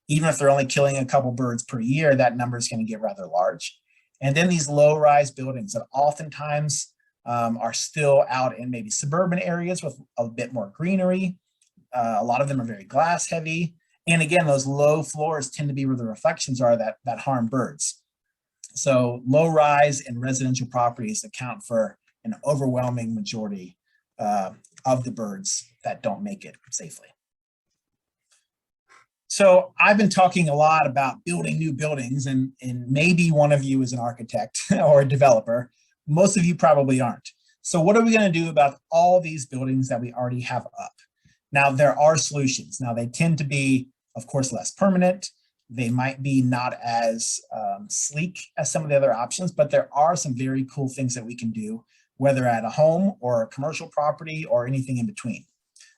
even if they're only killing a couple birds per year, that number is going to get rather large. And then these low-rise buildings that oftentimes are still out in maybe suburban areas with a bit more greenery. A lot of them are very glass heavy. And again, those low floors tend to be where the reflections are that harm birds. So low-rise and residential properties account for an overwhelming majority of the birds that don't make it safely. So I've been talking a lot about building new buildings, and maybe one of you is an architect or a developer. Most of you probably aren't. So what are we going to do about all these buildings that we already have up? Now, there are solutions. Now, they tend to be, of course, less permanent. They might be not as sleek as some of the other options, but there are some very cool things that we can do, whether at a home or a commercial property or anything in between.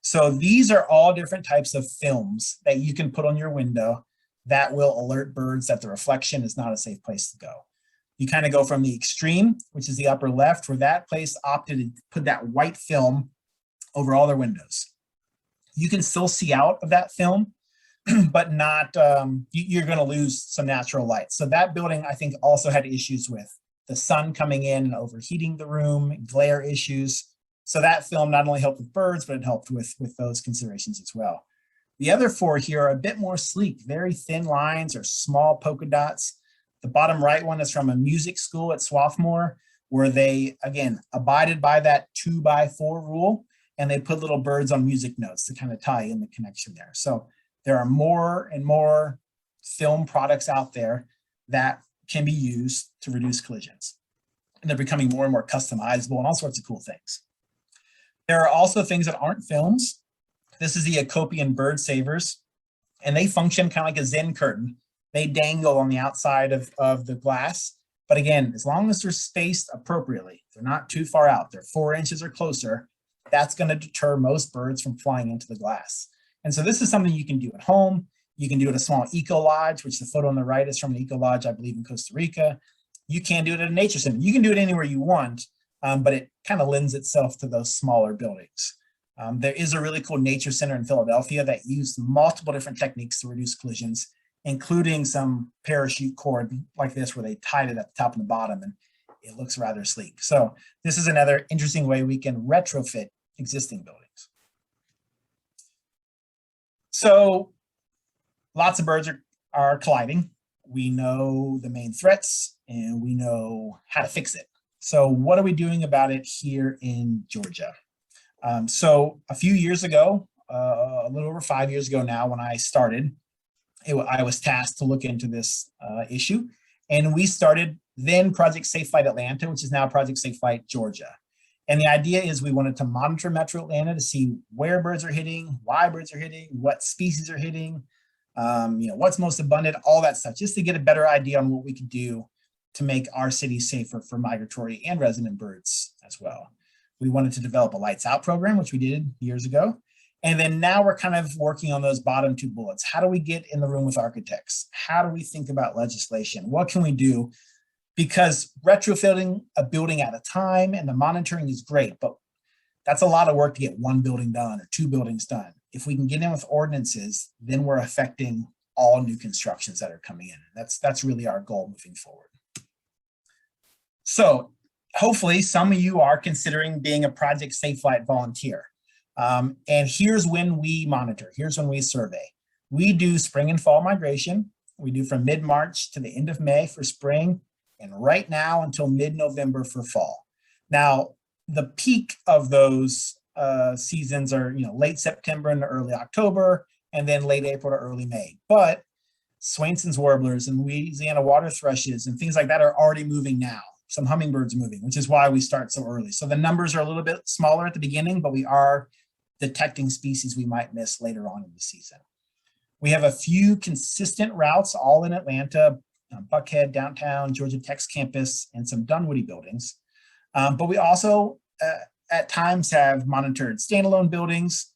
So these are all different types of films that you can put on your window that will alert birds that the reflection is not a safe place to go. You kind of go from the extreme, which is the upper left, where that place opted to put that white film over all their windows. You can still see out of that film, but not, you're going to lose some natural light. So that building, I think, also had issues with the sun coming in and overheating the room, glare issues. So that film not only helped with birds, but it helped with those considerations as well. The other four here are a bit more sleek, very thin lines or small polka dots. The bottom right one is from a music school at Swarthmore, where they, again, abided by that 2x4 rule, and they put little birds on music notes to kind of tie in the connection there. So there are more and more film products out there that can be used to reduce collisions. And they're becoming more and more customizable and all sorts of cool things. There are also things that aren't films. This is the Acopian bird savers, and they function kind of like a Zen curtain. They dangle on the outside of the glass. But again, as long as they're spaced appropriately, they're not too far out, they're 4 inches or closer, that's going to deter most birds from flying into the glass. And so this is something you can do at home. You can do it at a small eco lodge, which the photo on the right is from an eco lodge, I believe, in Costa Rica. You can do it at a nature center. You can do it anywhere you want, but it kind of lends itself to those smaller buildings. There is a really cool nature center in Philadelphia that used multiple different techniques to reduce collisions, including some parachute cord like this, where they tied it at the top and the bottom, and it looks rather sleek. So this is another interesting way we can retrofit existing buildings. So lots of birds are colliding. We know the main threats and we know how to fix it. So what are we doing about it here in Georgia? So a few years ago, a little over 5 years ago now, when I started, I was tasked to look into this issue. And we started then Project Safe Flight Atlanta, which is now Project Safe Flight Georgia. And the idea is we wanted to monitor Metro Atlanta to see where birds are hitting, why birds are hitting, what species are hitting, what's most abundant, all that stuff, just to get a better idea on what we could do to make our city safer for migratory and resident birds as well. We wanted to develop a lights out program, which we did years ago. And then now we're kind of working on those bottom two bullets. How do we get in the room with architects? How do we think about legislation? What can we do? Because retrofitting a building at a time and the monitoring is great, but that's a lot of work to get one building done or two buildings done. If we can get in with ordinances, then we're affecting all new constructions that are coming in. That's really our goal moving forward. So hopefully some of you are considering being a Project Safe Flight volunteer. And here's when we monitor, here's when we survey. We do spring and fall migration. We do from mid-March to the end of May for spring, and right now until mid-November for fall. Now, the peak of those seasons are late September and early October, and then late April to early May. But Swainson's warblers and Louisiana water thrushes and things like that are already moving now. Some hummingbirds moving, which is why we start so early. So the numbers are a little bit smaller at the beginning, but we are detecting species we might miss later on in the season. We have a few consistent routes all in Atlanta, Buckhead, downtown, Georgia Tech's campus, and some Dunwoody buildings. But we also at times have monitored standalone buildings,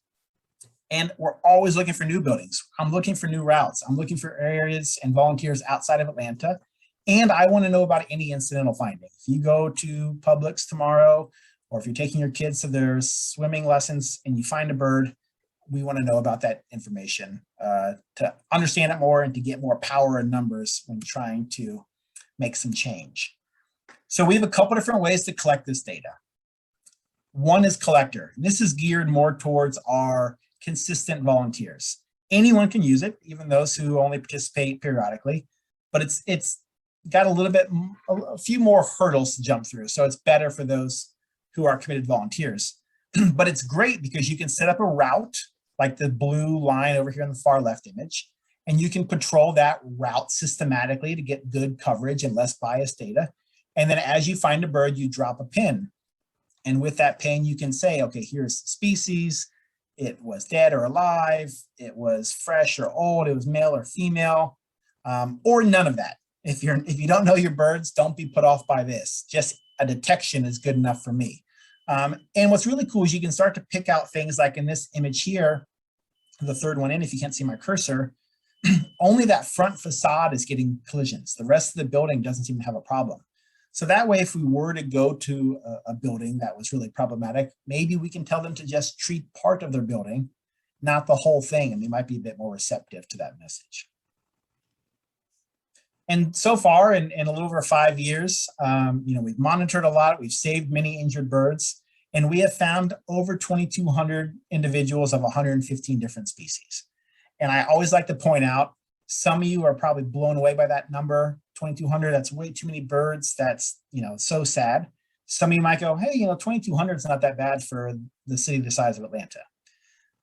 and we're always looking for new buildings. I'm looking for new routes. I'm looking for areas and volunteers outside of Atlanta. And I want to know about any incidental finding. If you go to Publix tomorrow, or if you're taking your kids to their swimming lessons and you find a bird, we want to know about that information to understand it more and to get more power in numbers when trying to make some change. So we have a couple different ways to collect this data. One is collector. This is geared more towards our consistent volunteers. Anyone can use it, even those who only participate periodically, but it's got a few more hurdles to jump through. So it's better for those who are committed volunteers. But it's great because you can set up a route like the blue line over here in the far left image, and you can patrol that route systematically to get good coverage and less biased data. And then as you find a bird, you drop a pin. And with that pin, you can say, okay, here's the species. It was dead or alive. It was fresh or old. It was male or female, or none of that. If you don't know your birds, don't be put off by this. Just a detection is good enough for me. And what's really cool is you can start to pick out things like in this image here, the third one in, if you can't see my cursor, only that front facade is getting collisions. The rest of the building doesn't seem to have a problem. So that way, if we were to go to a building that was really problematic, maybe we can tell them to just treat part of their building, not the whole thing, and they might be a bit more receptive to that message. And so far, in a little over 5 years, we've monitored a lot, we've saved many injured birds, and we have found over 2,200 individuals of 115 different species. And I always like to point out, some of you are probably blown away by that number, 2,200, that's way too many birds, that's so sad. Some of you might go, hey, 2,200 is not that bad for the city the size of Atlanta.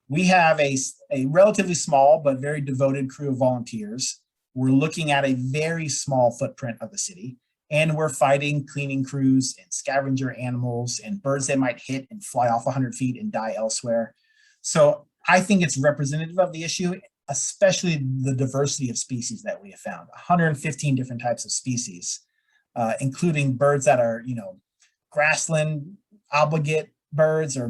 We have a relatively small but very devoted crew of volunteers. We're looking at a very small footprint of the city, and we're fighting cleaning crews and scavenger animals and birds that might hit and fly off 100 feet and die elsewhere. So I think it's representative of the issue, especially the diversity of species that we have found. 115 different types of species, including birds that are, grassland obligate birds or,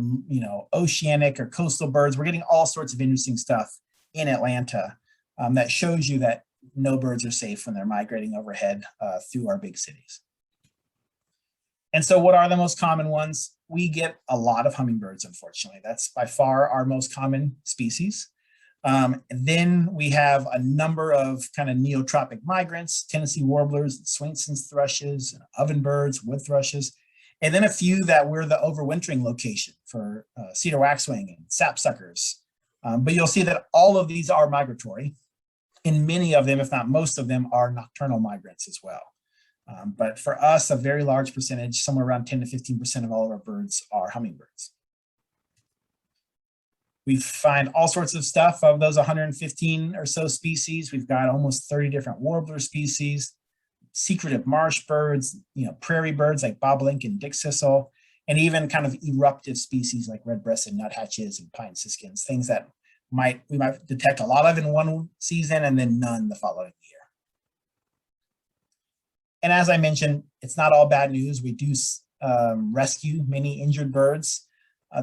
oceanic or coastal birds. We're getting all sorts of interesting stuff in Atlanta that shows you that no birds are safe when they're migrating overhead through our big cities. And so what are the most common ones? We get a lot of hummingbirds, unfortunately. That's by far our most common species. And then we have a number of kind of neotropic migrants, Tennessee warblers, Swainson's thrushes, and ovenbirds, wood thrushes, and then a few that we're the overwintering location for cedar waxwing and sapsuckers. But you'll see that all of these are migratory. And many of them, if not most of them, are nocturnal migrants as well. But for us, a very large percentage, somewhere around 10 to 15% of all of our birds are hummingbirds. We find all sorts of stuff of those 115 or so species. We've got almost 30 different warbler species, secretive marsh birds, prairie birds like bobolink and dickcissel, and even kind of eruptive species like red-breasted nuthatches and pine siskins, things that we might detect a lot of in one season and then none the following year. And as I mentioned, it's not all bad news. We do rescue many injured birds.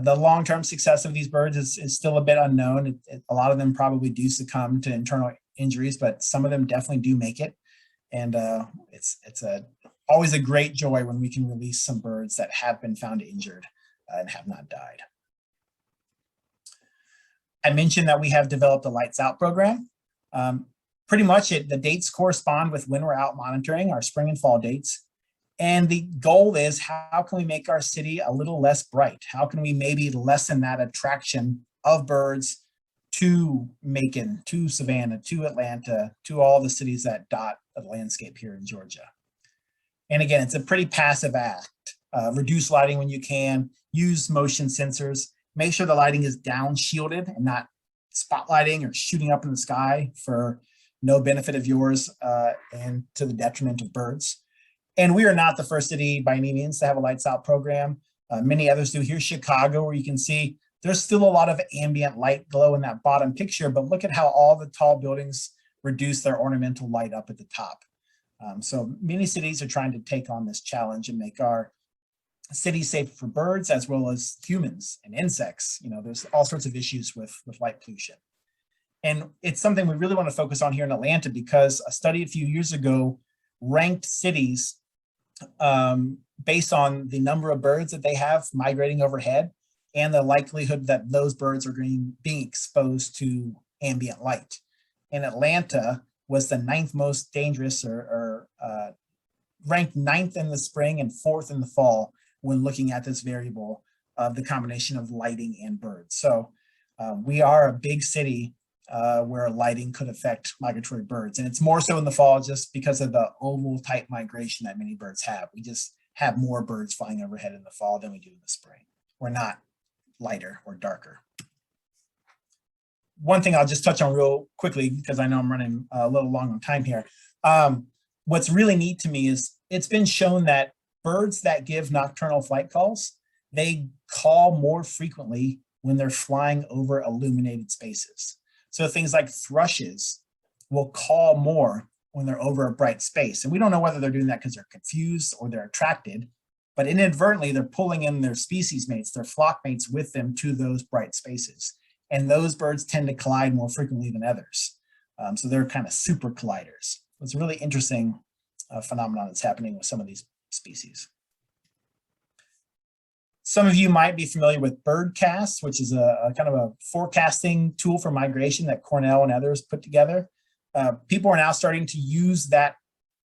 The long-term success of these birds is still a bit unknown. A lot of them probably do succumb to internal injuries, but some of them definitely do make it. And it's always a great joy when we can release some birds that have been found injured and have not died. I mentioned that we have developed a Lights Out program. Pretty much the dates correspond with when we're out monitoring, our spring and fall dates. And the goal is, how can we make our city a little less bright? How can we maybe lessen that attraction of birds to Macon, to Savannah, to Atlanta, to all the cities that dot the landscape here in Georgia? And again, it's a pretty passive act. Reduce lighting when you can, use motion sensors, make sure the lighting is down shielded and not spotlighting or shooting up in the sky for no benefit of yours and to the detriment of birds. And we are not the first city by any means to have a lights out program. Many others do. Here's Chicago, where you can see there's still a lot of ambient light glow in that bottom picture, but look at how all the tall buildings reduce their ornamental light up at the top. So many cities are trying to take on this challenge and make our cities safe for birds as well as humans and insects. You know, there's all sorts of issues with light pollution. And it's something we really want to focus on here in Atlanta, because a study a few years ago ranked cities based on the number of birds that they have migrating overhead and the likelihood that those birds are being exposed to ambient light. And Atlanta was the 9th most dangerous, or ranked 9th in the spring and 4th in the fall when looking at this variable of the combination of lighting and birds. So we are a big city where lighting could affect migratory birds. And it's more so in the fall just because of the oval type migration that many birds have. We just have more birds flying overhead in the fall than we do in the spring. We're not lighter or darker. One thing I'll just touch on real quickly, because I know I'm running a little long on time here. What's really neat to me is it's been shown that birds that give nocturnal flight calls, they call more frequently when they're flying over illuminated spaces. So things like thrushes will call more when they're over a bright space. And we don't know whether they're doing that because they're confused or they're attracted, but inadvertently they're pulling in their species mates, their flock mates with them to those bright spaces. And those birds tend to collide more frequently than others. So they're kind of super colliders. It's a really interesting phenomenon that's happening with some of these species. Some of you might be familiar with Birdcast, which is a kind of a forecasting tool for migration that Cornell and others put together. People are now starting to use that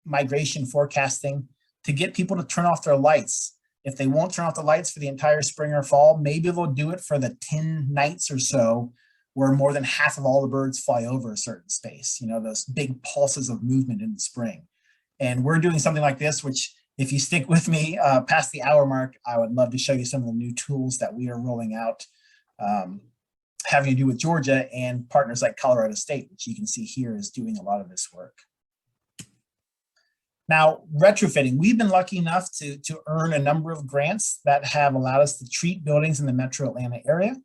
migration forecasting to get people to turn off their lights. If they won't turn off the lights for the entire spring or fall, maybe they'll do it for the 10 nights or so where more than half of all the birds fly over a certain space, you know, those big pulses of movement in the spring. And we're doing something like this, which if you stick with me past the hour mark, I would love to show you some of the new tools that we are rolling out having to do with Georgia and partners like Colorado State, which you can see here is doing a lot of this work. Now, retrofitting, we've been lucky enough to earn a number of grants that have allowed us to treat buildings in the metro Atlanta area.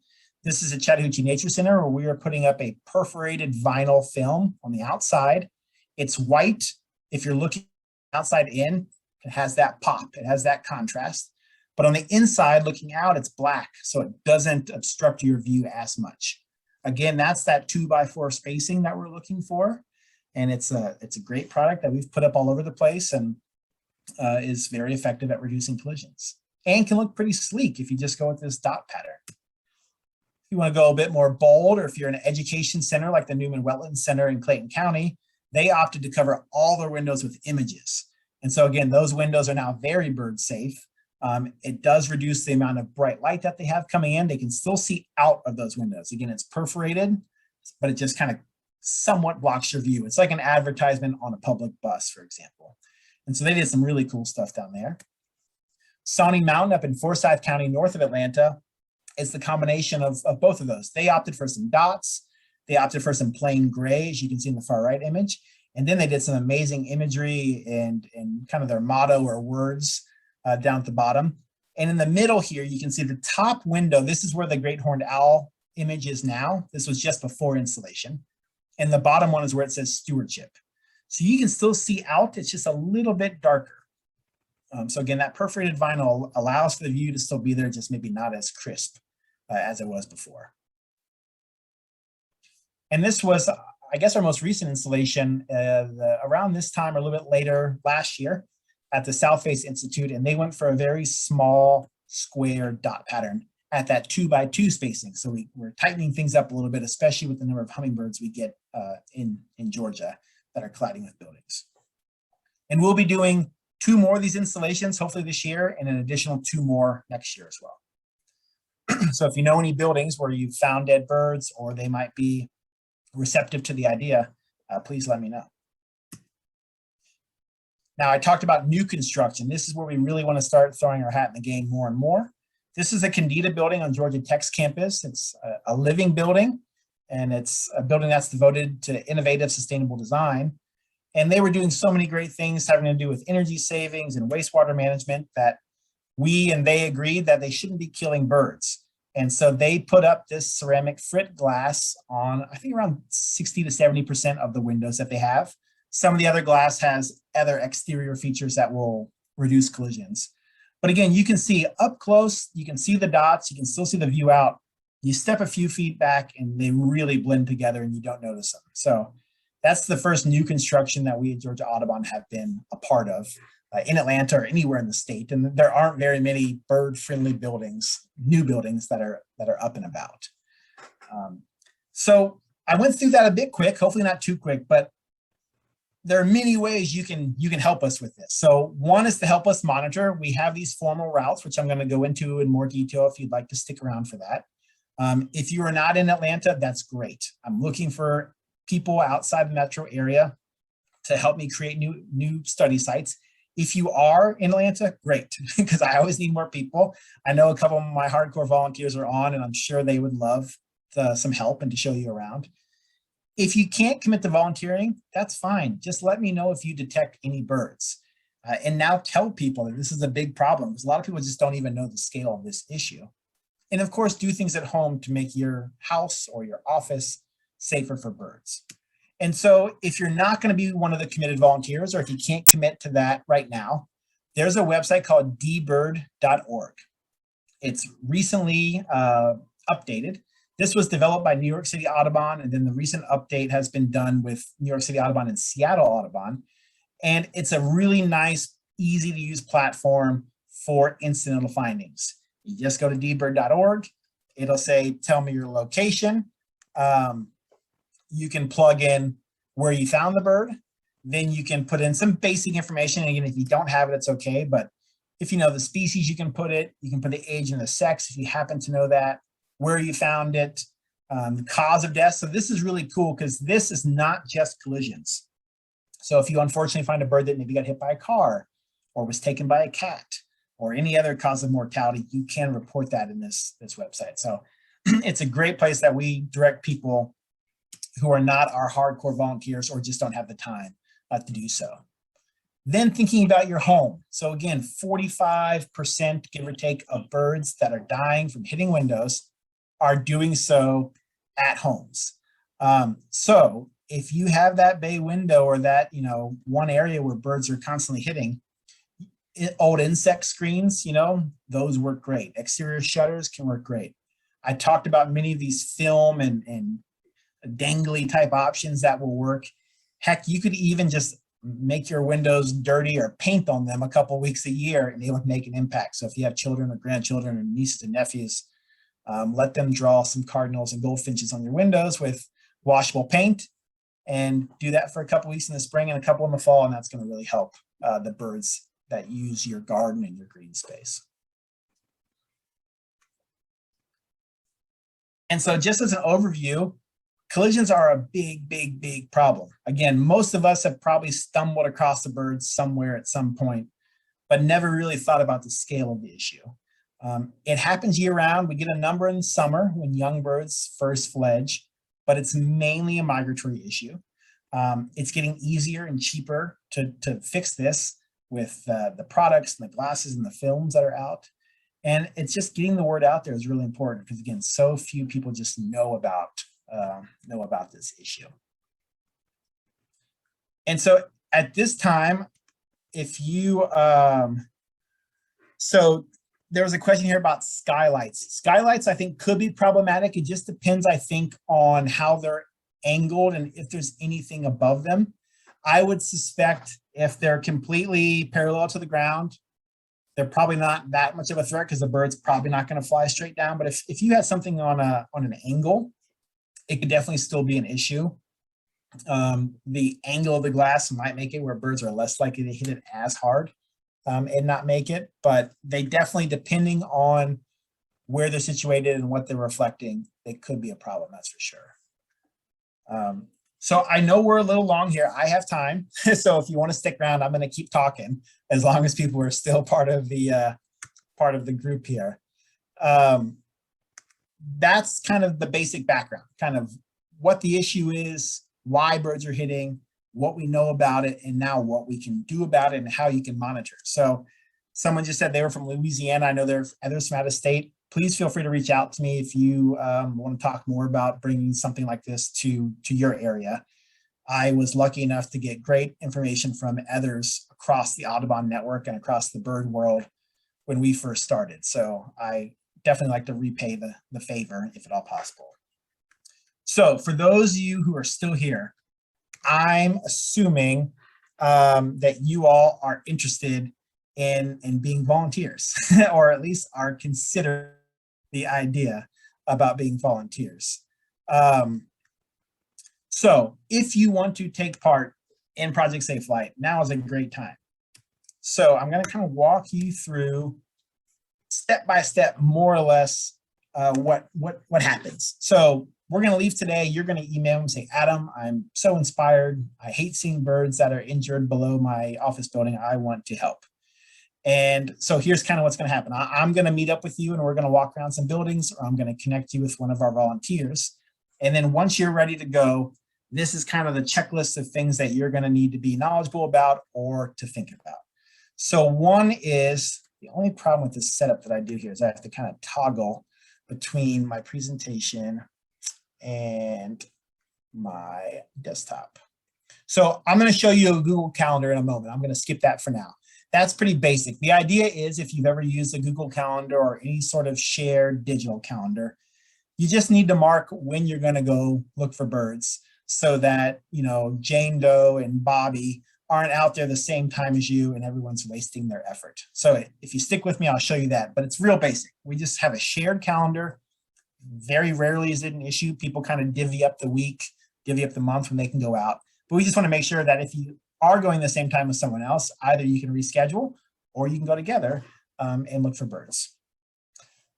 This is at Chattahoochee Nature Center, where we are putting up a perforated vinyl film on the outside. It's white. If you're looking outside in, it has that pop, it has that contrast. But on the inside, looking out, it's black, so it doesn't obstruct your view as much. Again, that's that 2x4 spacing that we're looking for. And it's a great product that we've put up all over the place and is very effective at reducing collisions. And can look pretty sleek if you just go with this dot pattern. If you want to go a bit more bold, or if you're an education center like the Newman Wetland Center in Clayton County, they opted to cover all their windows with images. And so again, those windows are now very bird safe. It does reduce the amount of bright light that they have coming in. They can still see out of those windows. Again, it's perforated, but it just kind of somewhat blocks your view. It's like an advertisement on a public bus, for example. And so they did some really cool stuff down there. Sawney Mountain up in Forsyth County, north of Atlanta, is the combination of both of those. They opted for some dots. They opted for some plain gray, as you can see in the far right image. And then they did some amazing imagery and kind of their motto or words down at the bottom. And in the middle here, you can see the top window. This is where the great horned owl image is now. This was just before installation. And the bottom one is where it says stewardship. So you can still see out, it's just a little bit darker. So again, that perforated vinyl allows for the view to still be there, just maybe not as crisp as it was before. And this was, I guess, our most recent installation around this time or a little bit later last year at the South Face Institute. And they went for a very small square dot pattern at that 2x2 spacing. So we're tightening things up a little bit, especially with the number of hummingbirds we get in Georgia that are colliding with buildings. And we'll be doing 2 more of these installations, hopefully this year, and an additional 2 more next year as well. So if you know any buildings where you've found dead birds or they might be receptive to the idea, please let me know. Now, I talked about new construction. This is where we really want to start throwing our hat in the game more and more. This is a Candida building on Georgia Tech's campus. It's a living building. and it's a building that's devoted to innovative, sustainable design. And they were doing so many great things having to do with energy savings and wastewater management that we and they agreed that they shouldn't be killing birds. And so they put up this ceramic frit glass on, I think, around 60 to 70% of the windows that they have. Some of the other glass has other exterior features that will reduce collisions. But again, you can see up close, you can see the dots, you can still see the view out. You step a few feet back and they really blend together and you don't notice them. So that's the first new construction that we at Georgia Audubon have been a part of in Atlanta or anywhere in the state. And there aren't very many bird-friendly buildings, new buildings that are up and about. So I went through that a bit quick, hopefully not too quick, but there are many ways you can help us with this. So one is to help us monitor. We have these formal routes, which I'm going to go into in more detail if you'd like to stick around for that. If you are not in Atlanta, that's great. I'm looking for people outside the metro area to help me create new study sites. If you are in Atlanta, great, because I always need more people. I know a couple of my hardcore volunteers are on, and I'm sure they would love some help and to show you around. If you can't commit to volunteering, that's fine. Just let me know if you detect any birds. And now tell people that this is a big problem, because a lot of people just don't even know the scale of this issue. And of course, do things at home to make your house or your office safer for birds. And so if you're not going to be one of the committed volunteers, or if you can't commit to that right now, there's a website called dbird.org. It's recently updated. This was developed by New York City Audubon, and then the recent update has been done with New York City Audubon and Seattle Audubon. And it's a really nice, easy to use platform for incidental findings. You just go to dbird.org. It'll say, tell me your location. You can plug in where you found the bird. Then you can put in some basic information. And again, if you don't have it, it's okay. But if you know the species, you can put it. You can put the age and the sex if you happen to know that, where you found it, the cause of death. So this is really cool because this is not just collisions. So if you unfortunately find a bird that maybe got hit by a car or was taken by a cat or any other cause of mortality, you can report that in this website. So it's a great place that we direct people who are not our hardcore volunteers or just don't have the time to do so. Then thinking about your home. So again, 45%, give or take, of birds that are dying from hitting windows are doing so at homes. So if you have that bay window or that, one area where birds are constantly hitting, old insect screens, those work great. Exterior shutters can work great. I talked about many of these film and dangly type options that will work. Heck, you could even just make your windows dirty or paint on them a couple weeks a year and they would make an impact. So if you have children or grandchildren or nieces and nephews, let them draw some cardinals and goldfinches on your windows with washable paint, and do that for a couple weeks in the spring and a couple in the fall, and that's going to really help the birds that use your garden and your green space. And so just as an overview, collisions are a big, big, big problem. Again, most of us have probably stumbled across the birds somewhere at some point, but never really thought about the scale of the issue. It happens year round. We get a number in summer when young birds first fledge, but it's mainly a migratory issue. It's getting easier and cheaper to fix this with the products and the glasses and the films that are out. And it's just getting the word out there is really important because, again, so few people just know about this issue. And so at this time, if you, so there was a question here about skylights. Skylights, I think, could be problematic. It just depends, I think, on how they're angled and if there's anything above them. I would suspect if they're completely parallel to the ground, they're probably not that much of a threat because the bird's probably not going to fly straight down. But if you had something on an angle, it could definitely still be an issue. The angle of the glass might make it where birds are less likely to hit it as hard and not make it, but they definitely, depending on where they're situated and what they're reflecting, they could be a problem, that's for sure. So I know we're a little long here. I have time. So if you want to stick around, I'm going to keep talking as long as people are still part of the group here. That's kind of the basic background, kind of what the issue is, why birds are hitting, what we know about it, and now what we can do about it and how you can monitor. So someone just said they were from Louisiana. I know there are others from out of state. Please feel free to reach out to me if you want to talk more about bringing something like this to your area. I was lucky enough to get great information from others across the Audubon network and across the bird world when we first started. So I definitely like to repay the favor if at all possible. So for those of you who are still here, I'm assuming that you all are interested in being volunteers, or at least are considering the idea about being volunteers. So if you want to take part in Project Safe Flight, now is a great time. So I'm going to kind of walk you through step by step, more or less, what happens. So we're going to leave today. You're going to email and say, Adam, I'm so inspired. I hate seeing birds that are injured below my office building. I want to help. And so here's kind of what's going to happen. I'm going to meet up with you and we're going to walk around some buildings, or I'm going to connect you with one of our volunteers. And then once you're ready to go, this is kind of the checklist of things that you're going to need to be knowledgeable about or to think about. So one is, the only problem with this setup that I do here is I have to kind of toggle between my presentation and my desktop. So I'm going to show you a Google Calendar in a moment. I'm going to skip that for now. That's pretty basic. The idea is, if you've ever used a Google Calendar or any sort of shared digital calendar, you just need to mark when you're going to go look for birds so that, you know, Jane Doe and Bobby aren't out there the same time as you and everyone's wasting their effort. So if you stick with me, I'll show you that, but it's real basic. We just have a shared calendar. Very rarely is it an issue. People kind of divvy up the week, divvy up the month when they can go out. But we just want to make sure that if you are going the same time as someone else, either you can reschedule or you can go together and look for birds.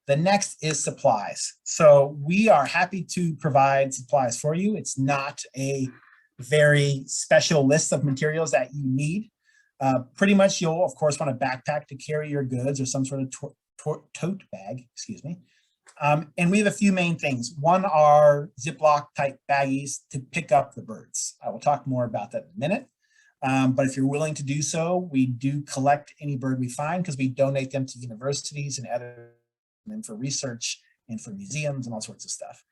The next is supplies. So we are happy to provide supplies for you. It's not a very special list of materials that you need. Pretty much you'll, of course, want a backpack to carry your goods or some sort of tote bag, excuse me. And we have a few main things. One are Ziploc type baggies to pick up the birds. I will talk more about that in a minute. But if you're willing to do so, we do collect any bird we find because we donate them to universities and other and for research and for museums and all sorts of stuff.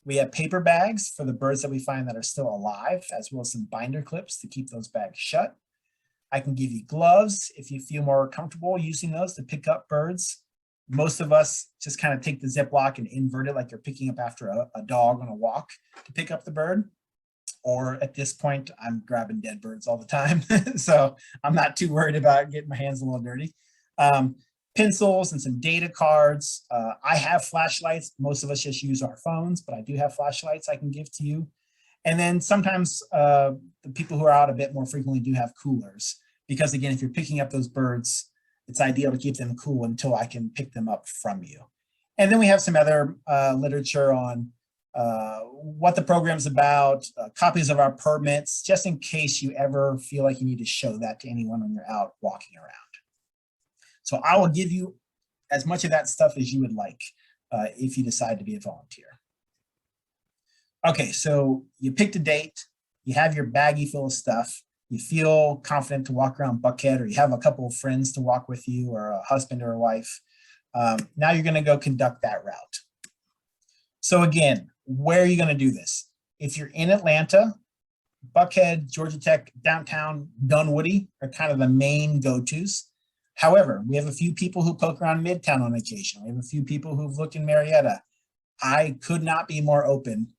We have paper bags for the birds that we find that are still alive, as well as some binder clips to keep those bags shut. I can give you gloves if you feel more comfortable using those to pick up birds. Most of us just kind of take the Ziploc and invert it like you're picking up after a dog on a walk to pick up the bird. Or at this point, I'm grabbing dead birds all the time. So I'm not too worried about getting my hands a little dirty. Pencils and some data cards. I have flashlights. Most of us just use our phones, but I do have flashlights I can give to you. And then sometimes the people who are out a bit more frequently do have coolers, because again, if you're picking up those birds, it's ideal to keep them cool until I can pick them up from you. And then we have some other literature on what the program's about, copies of our permits, just in case you ever feel like you need to show that to anyone when you're out walking around. So I will give you as much of that stuff as you would like if you decide to be a volunteer. Okay, so you picked a date, you have your baggie full of stuff, you feel confident to walk around Buckhead, or you have a couple of friends to walk with you, or a husband or a wife. Now you're gonna go conduct that route. So again, where are you gonna do this? If you're in Atlanta, Buckhead, Georgia Tech, downtown, Dunwoody are kind of the main go-tos. However, we have a few people who poke around Midtown on occasion. We have a few people who've looked in Marietta. I could not be more open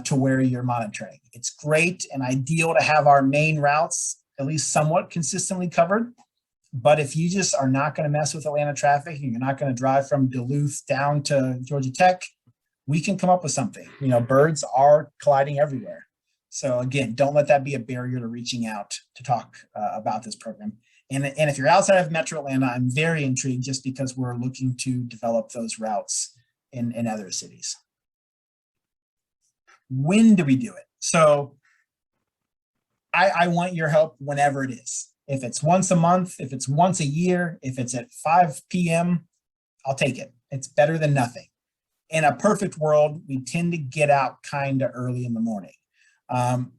to where you're monitoring. It's great and ideal to have our main routes at least somewhat consistently covered. But if you just are not going to mess with Atlanta traffic and you're not going to drive from Duluth down to Georgia Tech, we can come up with something. You know, birds are colliding everywhere. So again, don't let that be a barrier to reaching out to talk about this program. And if you're outside of Metro Atlanta, I'm very intrigued just because we're looking to develop those routes in other cities. When do we do it? So I want your help whenever it is. If it's once a month, if it's once a year, if it's at 5 p.m., I'll take it. It's better than nothing. In a perfect world, we tend to get out kind of early in the morning.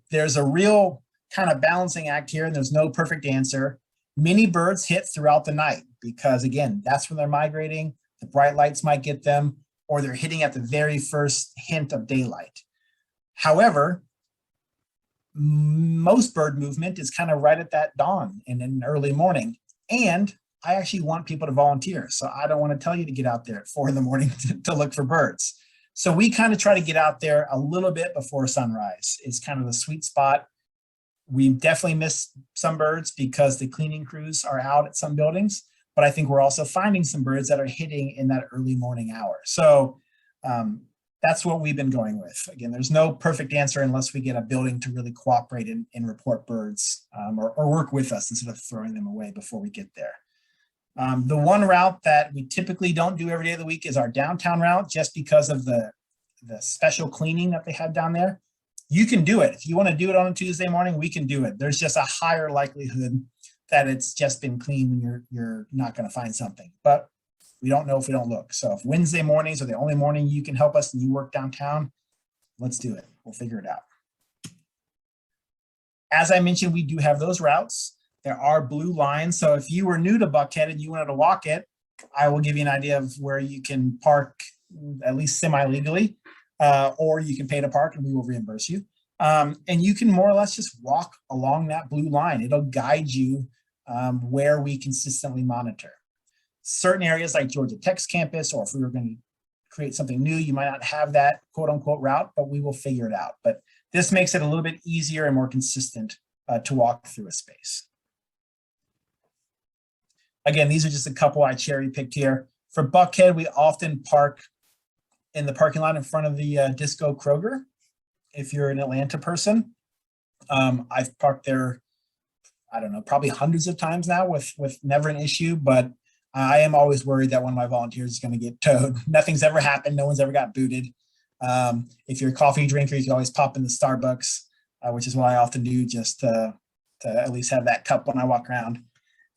There's a real kind of balancing act here, and there's no perfect answer. Many birds hit throughout the night because, again, that's when they're migrating. The bright lights might get them, or they're hitting at the very first hint of daylight. However, most bird movement is kind of right at that dawn and in early morning. And I actually want people to volunteer. So I don't want to tell you to get out there at 4 in the morning to look for birds. So we kind of try to get out there a little bit before sunrise. It's kind of the sweet spot. We definitely miss some birds because the cleaning crews are out at some buildings, but I think we're also finding some birds that are hitting in that early morning hour. So that's what we've been going with. Again, there's no perfect answer unless we get a building to really cooperate and report birds or work with us instead of throwing them away before we get there. The one route that we typically don't do every day of the week is our downtown route, just because of the special cleaning that they have down there. You can do it. If you want to do it on a Tuesday morning, we can do it. There's just a higher likelihood that it's just been cleaned when you're not going to find something. But we don't know if we don't look. So if Wednesday mornings are the only morning you can help us and you work downtown, let's do it. We'll figure it out. As I mentioned, we do have those routes. There are blue lines. So if you were new to Buckhead and you wanted to walk it, I will give you an idea of where you can park at least semi-legally, or you can pay to park and we will reimburse you. And you can more or less just walk along that blue line. It'll guide you where we consistently monitor. Certain areas like Georgia Tech's campus, or if we were going to create something new, you might not have that quote unquote route, but we will figure it out. But this makes it a little bit easier and more consistent to walk through a space. Again, these are just a couple I cherry picked here. For Buckhead, we often park in the parking lot in front of the Disco Kroger. If you're an Atlanta person, I've parked there, I don't know, probably hundreds of times now with never an issue, but I am always worried that one of my volunteers is going to get towed. Nothing's ever happened. No one's ever got booted. If you're a coffee drinker, you can always pop in the Starbucks, which is what I often do, just to at least have that cup when I walk around.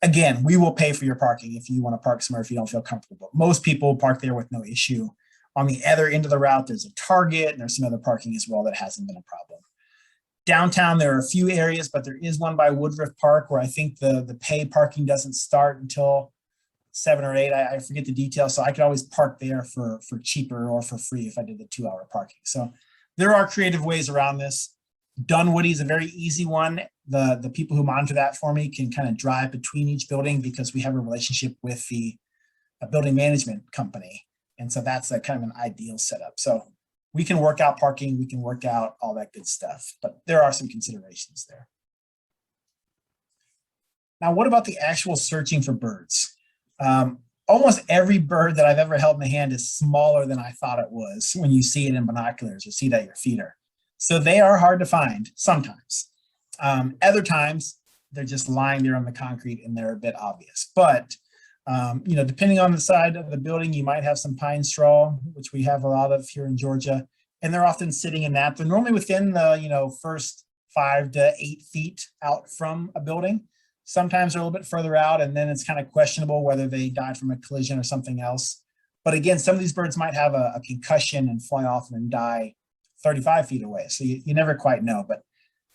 Again, we will pay for your parking if you want to park somewhere if you don't feel comfortable. Most people park there with no issue. On the other end of the route, there's a Target and there's some other parking as well that hasn't been a problem. Downtown, there are a few areas, but there is one by Woodruff Park where I think the pay parking doesn't start until 7 or 8. I forget the details, so I could always park there for cheaper or for free if I did the 2-hour parking. So there are creative ways around this. Dunwoody is a very easy one. The people who monitor that for me can kind of drive between each building because we have a relationship with the building management company. And so that's a kind of an ideal setup. So we can work out parking, we can work out all that good stuff, but there are some considerations there. Now, what about the actual searching for birds? Almost every bird that I've ever held in my hand is smaller than I thought it was when you see it in binoculars or see it at your feeder. So they are hard to find sometimes. Other times, they're just lying there on the concrete and they're a bit obvious. But you know, depending on the side of the building, you might have some pine straw, which we have a lot of here in Georgia, and they're often sitting in that. They're normally within the first 5 to 8 feet out from a building. Sometimes they're a little bit further out, and then it's kind of questionable whether they died from a collision or something else. But again, some of these birds might have a concussion and fly off and then die 35 feet away. So you never quite know. But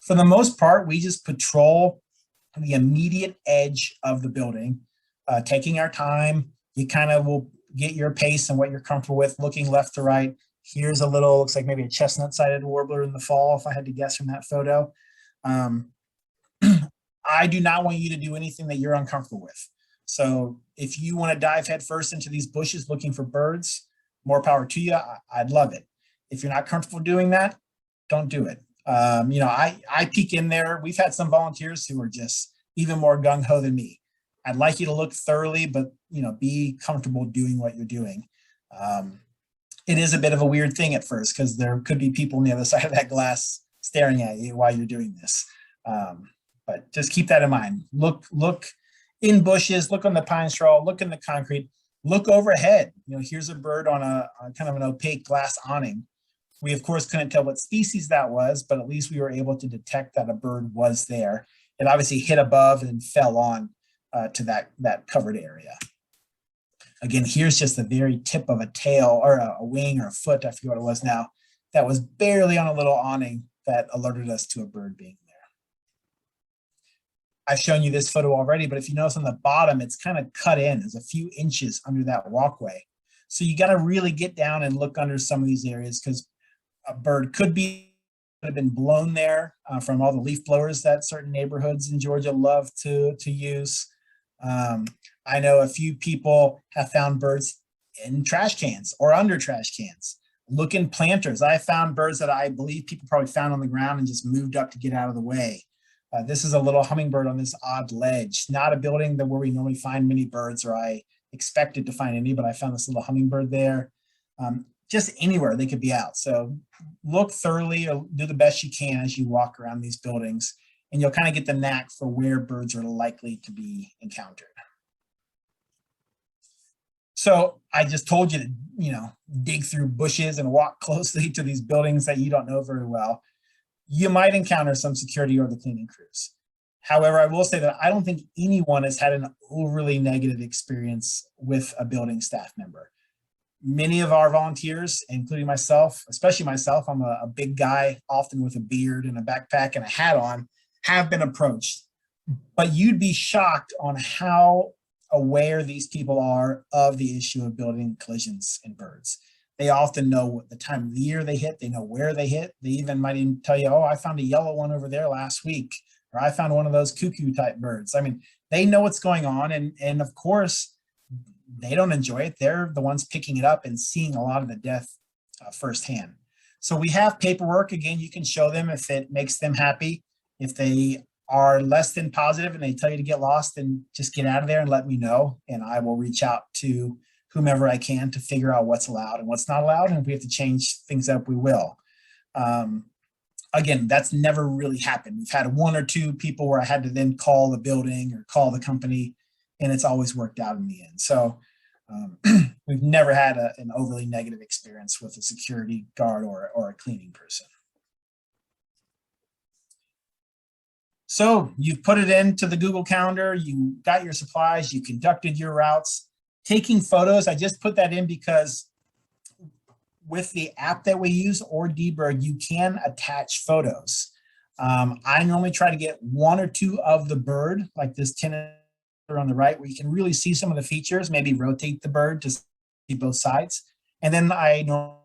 for the most part, we just patrol the immediate edge of the building, taking our time. You kind of will get your pace and what you're comfortable with, looking left to right. Here's a little, looks like maybe a chestnut-sided warbler in the fall, if I had to guess from that photo. I do not want you to do anything that you're uncomfortable with. So if you want to dive headfirst into these bushes looking for birds, more power to you. I'd love it. If you're not comfortable doing that, don't do it. I peek in there. We've had some volunteers who are just even more gung-ho than me. I'd like you to look thoroughly, but be comfortable doing what you're doing. It is a bit of a weird thing at first because there could be people on the other side of that glass staring at you while you're doing this. But just keep that in mind. Look in bushes, look on the pine straw, look in the concrete, look overhead. Here's a bird on a kind of an opaque glass awning. We, of course, couldn't tell what species that was, but at least we were able to detect that a bird was there. It obviously hit above and fell on to that covered area. Again, here's just the very tip of a tail or a wing or a foot, I forget what it was now, that was barely on a little awning that alerted us to a bird being there. I've shown you this photo already, but if you notice on the bottom, it's kind of cut in. There's a few inches under that walkway. So you got to really get down and look under some of these areas because a bird could have been blown there from all the leaf blowers that certain neighborhoods in Georgia love to use. I know a few people have found birds in trash cans or under trash cans. Look in planters. I found birds that I believe people probably found on the ground and just moved up to get out of the way. This is a little hummingbird on this odd ledge, not a building where we normally find many birds, or I expected to find any, but I found this little hummingbird there. Just anywhere they could be out. So look thoroughly or do the best you can as you walk around these buildings, and you'll kind of get the knack for where birds are likely to be encountered. So I just told you to, dig through bushes and walk closely to these buildings that you don't know very well. You might encounter some security or the cleaning crews. However, I will say that I don't think anyone has had an overly negative experience with a building staff member. Many of our volunteers, including myself, especially myself, I'm a big guy, often with a beard and a backpack and a hat on, have been approached. But you'd be shocked on how aware these people are of the issue of building collisions in birds. They often know what the time of the year they hit. They know where they hit. They even might even tell you, oh, I found a yellow one over there last week, or I found one of those cuckoo type birds. I mean, they know what's going on. And of course, they don't enjoy it. They're the ones picking it up and seeing a lot of the death firsthand. So we have paperwork. Again, you can show them if it makes them happy. If they are less than positive and they tell you to get lost, then just get out of there and let me know. And I will reach out to whomever I can to figure out what's allowed and what's not allowed. And if we have to change things up, we will. Again, that's never really happened. We've had one or two people where I had to then call the building or call the company, and it's always worked out in the end. So we've never had an overly negative experience with a security guard or a cleaning person. So you've put it into the Google Calendar, you got your supplies, you conducted your routes. Taking photos, I just put that in because with the app that we use or dBird, you can attach photos. I normally try to get one or two of the bird, like this tenant on the right, where you can really see some of the features, maybe rotate the bird to see both sides. And then I normally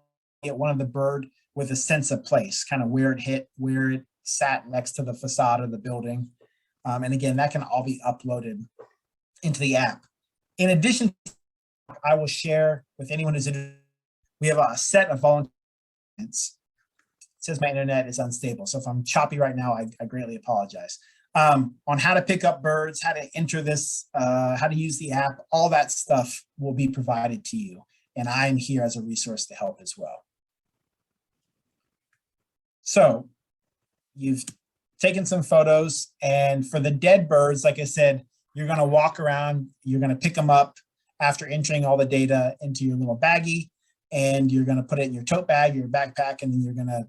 get one of the bird with a sense of place, kind of where it hit, where it sat next to the facade of the building. And again, that can all be uploaded into the app. In addition, I will share with anyone who's interested, we have a set of volunteers. It says my internet is unstable. So if I'm choppy right now, I greatly apologize. On how to pick up birds, how to enter this, how to use the app, all that stuff will be provided to you. And I'm here as a resource to help as well. So you've taken some photos, and for the dead birds, like I said, you're going to walk around, you're going to pick them up after entering all the data into your little baggie, and you're going to put it in your tote bag, your backpack, and then you're going to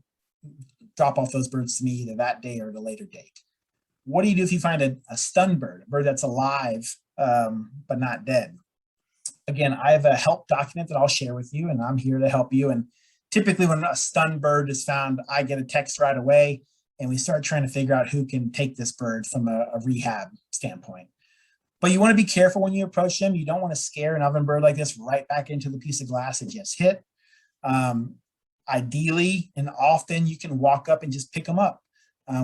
drop off those birds to me either that day or at a later date. What do you do if you find a stunned bird, a bird that's alive but not dead? Again, I have a help document that I'll share with you, and I'm here to help you. And typically when a stunned bird is found, I get a text right away, and we start trying to figure out who can take this bird from a rehab standpoint. But you want to be careful when you approach them. You don't want to scare an oven bird like this right back into the piece of glass it just hit. Ideally, and often you can walk up and just pick them up.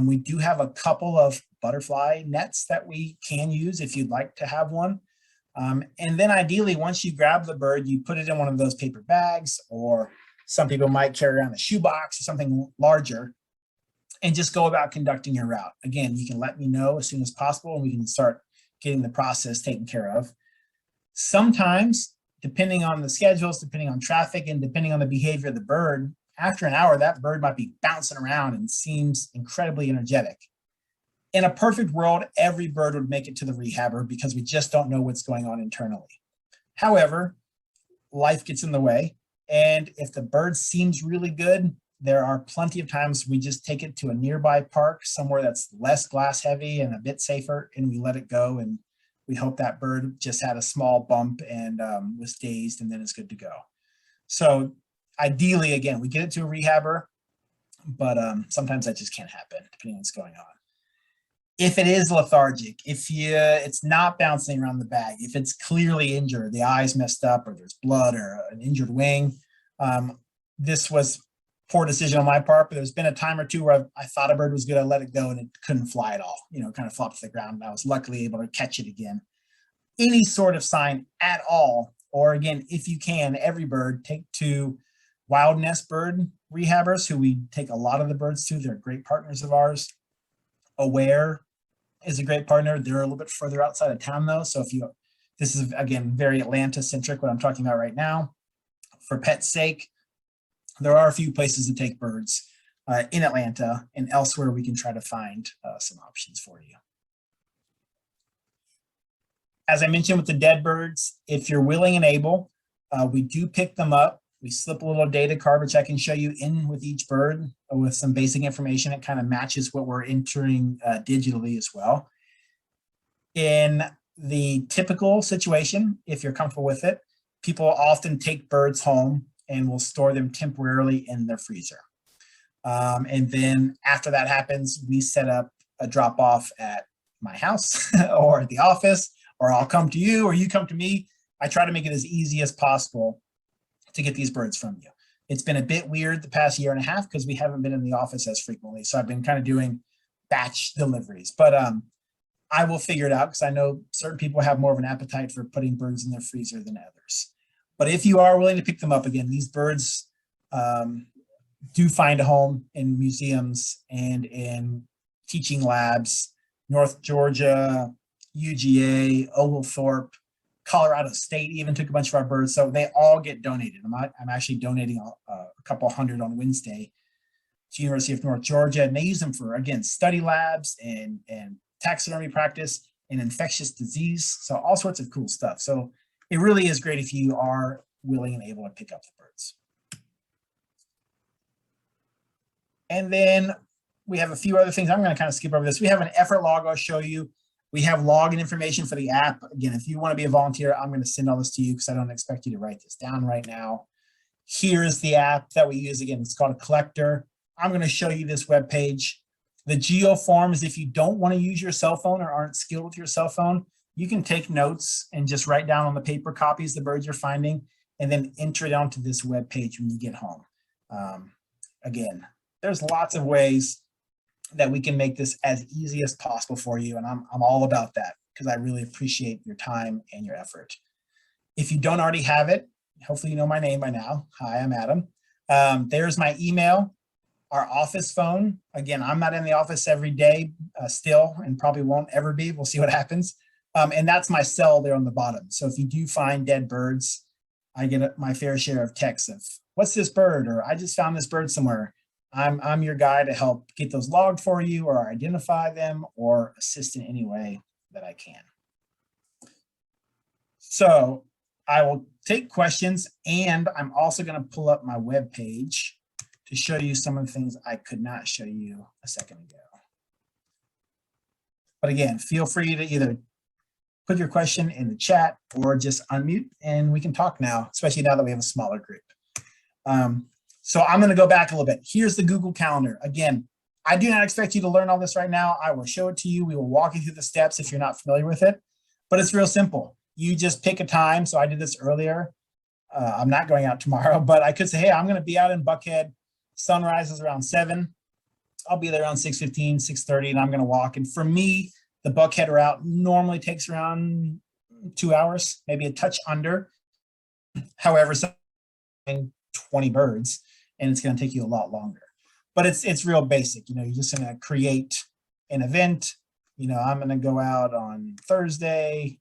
We do have a couple of butterfly nets that we can use if you'd like to have one. And then ideally, once you grab the bird, you put it in one of those paper bags, or some people might carry around a shoebox or something larger, and just go about conducting your route. Again, you can let me know as soon as possible, and we can start getting the process taken care of. Sometimes, depending on the schedules, depending on traffic, and depending on the behavior of the bird, after an hour, that bird might be bouncing around and seems incredibly energetic. In a perfect world, every bird would make it to the rehabber because we just don't know what's going on internally. However, life gets in the way, and if the bird seems really good, there are plenty of times we just take it to a nearby park, somewhere that's less glass heavy and a bit safer, and we let it go and We hope that bird just had a small bump and was dazed, and then it's good to go. So ideally, again, we get it to a rehabber, but sometimes that just can't happen depending on what's going on. If it is lethargic, if it's not bouncing around the bag, if it's clearly injured, the eye's messed up, or there's blood or an injured wing, this was poor decision on my part, but there's been a time or two where I thought a bird was good, I let it go and it couldn't fly at all, kind of flopped to the ground, and I was luckily able to catch it again. Any sort of sign at all, or again, if you can, every bird, take to wild nest bird rehabbers, who we take a lot of the birds to. They're great partners of ours. Aware is a great partner. They're a little bit further outside of town though. So this is again, very Atlanta centric, what I'm talking about right now. For pet's sake, there are a few places to take birds in Atlanta, and elsewhere we can try to find some options for you. As I mentioned with the dead birds, if you're willing and able, we do pick them up. We slip a little data card, which I can show you in with each bird with some basic information. It kind of matches what we're entering digitally as well. In the typical situation, if you're comfortable with it, people often take birds home and will store them temporarily in their freezer. And then after that happens, we set up a drop off at my house or at the office, or I'll come to you or you come to me. I try to make it as easy as possible to get these birds from you. It's been a bit weird the past year and a half because we haven't been in the office as frequently. So I've been kind of doing batch deliveries, but I will figure it out because I know certain people have more of an appetite for putting birds in their freezer than others. But if you are willing to pick them up, again, these birds do find a home in museums and in teaching labs. North Georgia, UGA, Oglethorpe, Colorado State even took a bunch of our birds, so they all get donated. I'm actually donating a couple hundred on Wednesday to University of North Georgia, and they use them for, again, study labs and taxidermy practice and infectious disease, so all sorts of cool stuff. So it really is great if you are willing and able to pick up the birds. And then we have a few other things. I'm going to kind of skip over this. We have an effort log I'll show you. We have login information for the app. Again, if you want to be a volunteer, I'm going to send all this to you because I don't expect you to write this down right now. Here's the app that we use. Again, it's called a collector. I'm going to show you this web page. The geo form is if you don't want to use your cell phone or aren't skilled with your cell phone, you can take notes and just write down on the paper copies the birds you're finding and then enter it onto this web page when you get home. Again, there's lots of ways that we can make this as easy as possible for you. And I'm all about that because I really appreciate your time and your effort. If you don't already have it, hopefully you know my name by now. Hi, I'm Adam. There's my email, our office phone. Again, I'm not in the office every day still, and probably won't ever be. We'll see what happens. And that's my cell there on the bottom. So if you do find dead birds, I get my fair share of texts of, what's this bird? Or I just found this bird somewhere. I'm your guy to help get those logged for you or identify them or assist in any way that I can. So I will take questions, and I'm also going to pull up my web page to show you some of the things I could not show you a second ago. But again, feel free to either put your question in the chat or just unmute and we can talk now, especially now that we have a smaller group. So I'm going to go back a little bit. Here's the Google Calendar. Again, I do not expect you to learn all this right now. I will show it to you. We will walk you through the steps if you're not familiar with it, but it's real simple. You just pick a time. So I did this earlier. I'm not going out tomorrow, but I could say, hey, I'm going to be out in Buckhead. Sunrise is around 7. I'll be there around 6:15, 6:30, and I'm going to walk. And for me, the Buckhead route normally takes around 2 hours, maybe a touch under. However, 20 birds, and it's going to take you a lot longer. But it's real basic. You're just going to create an event. I'm going to go out on Thursday,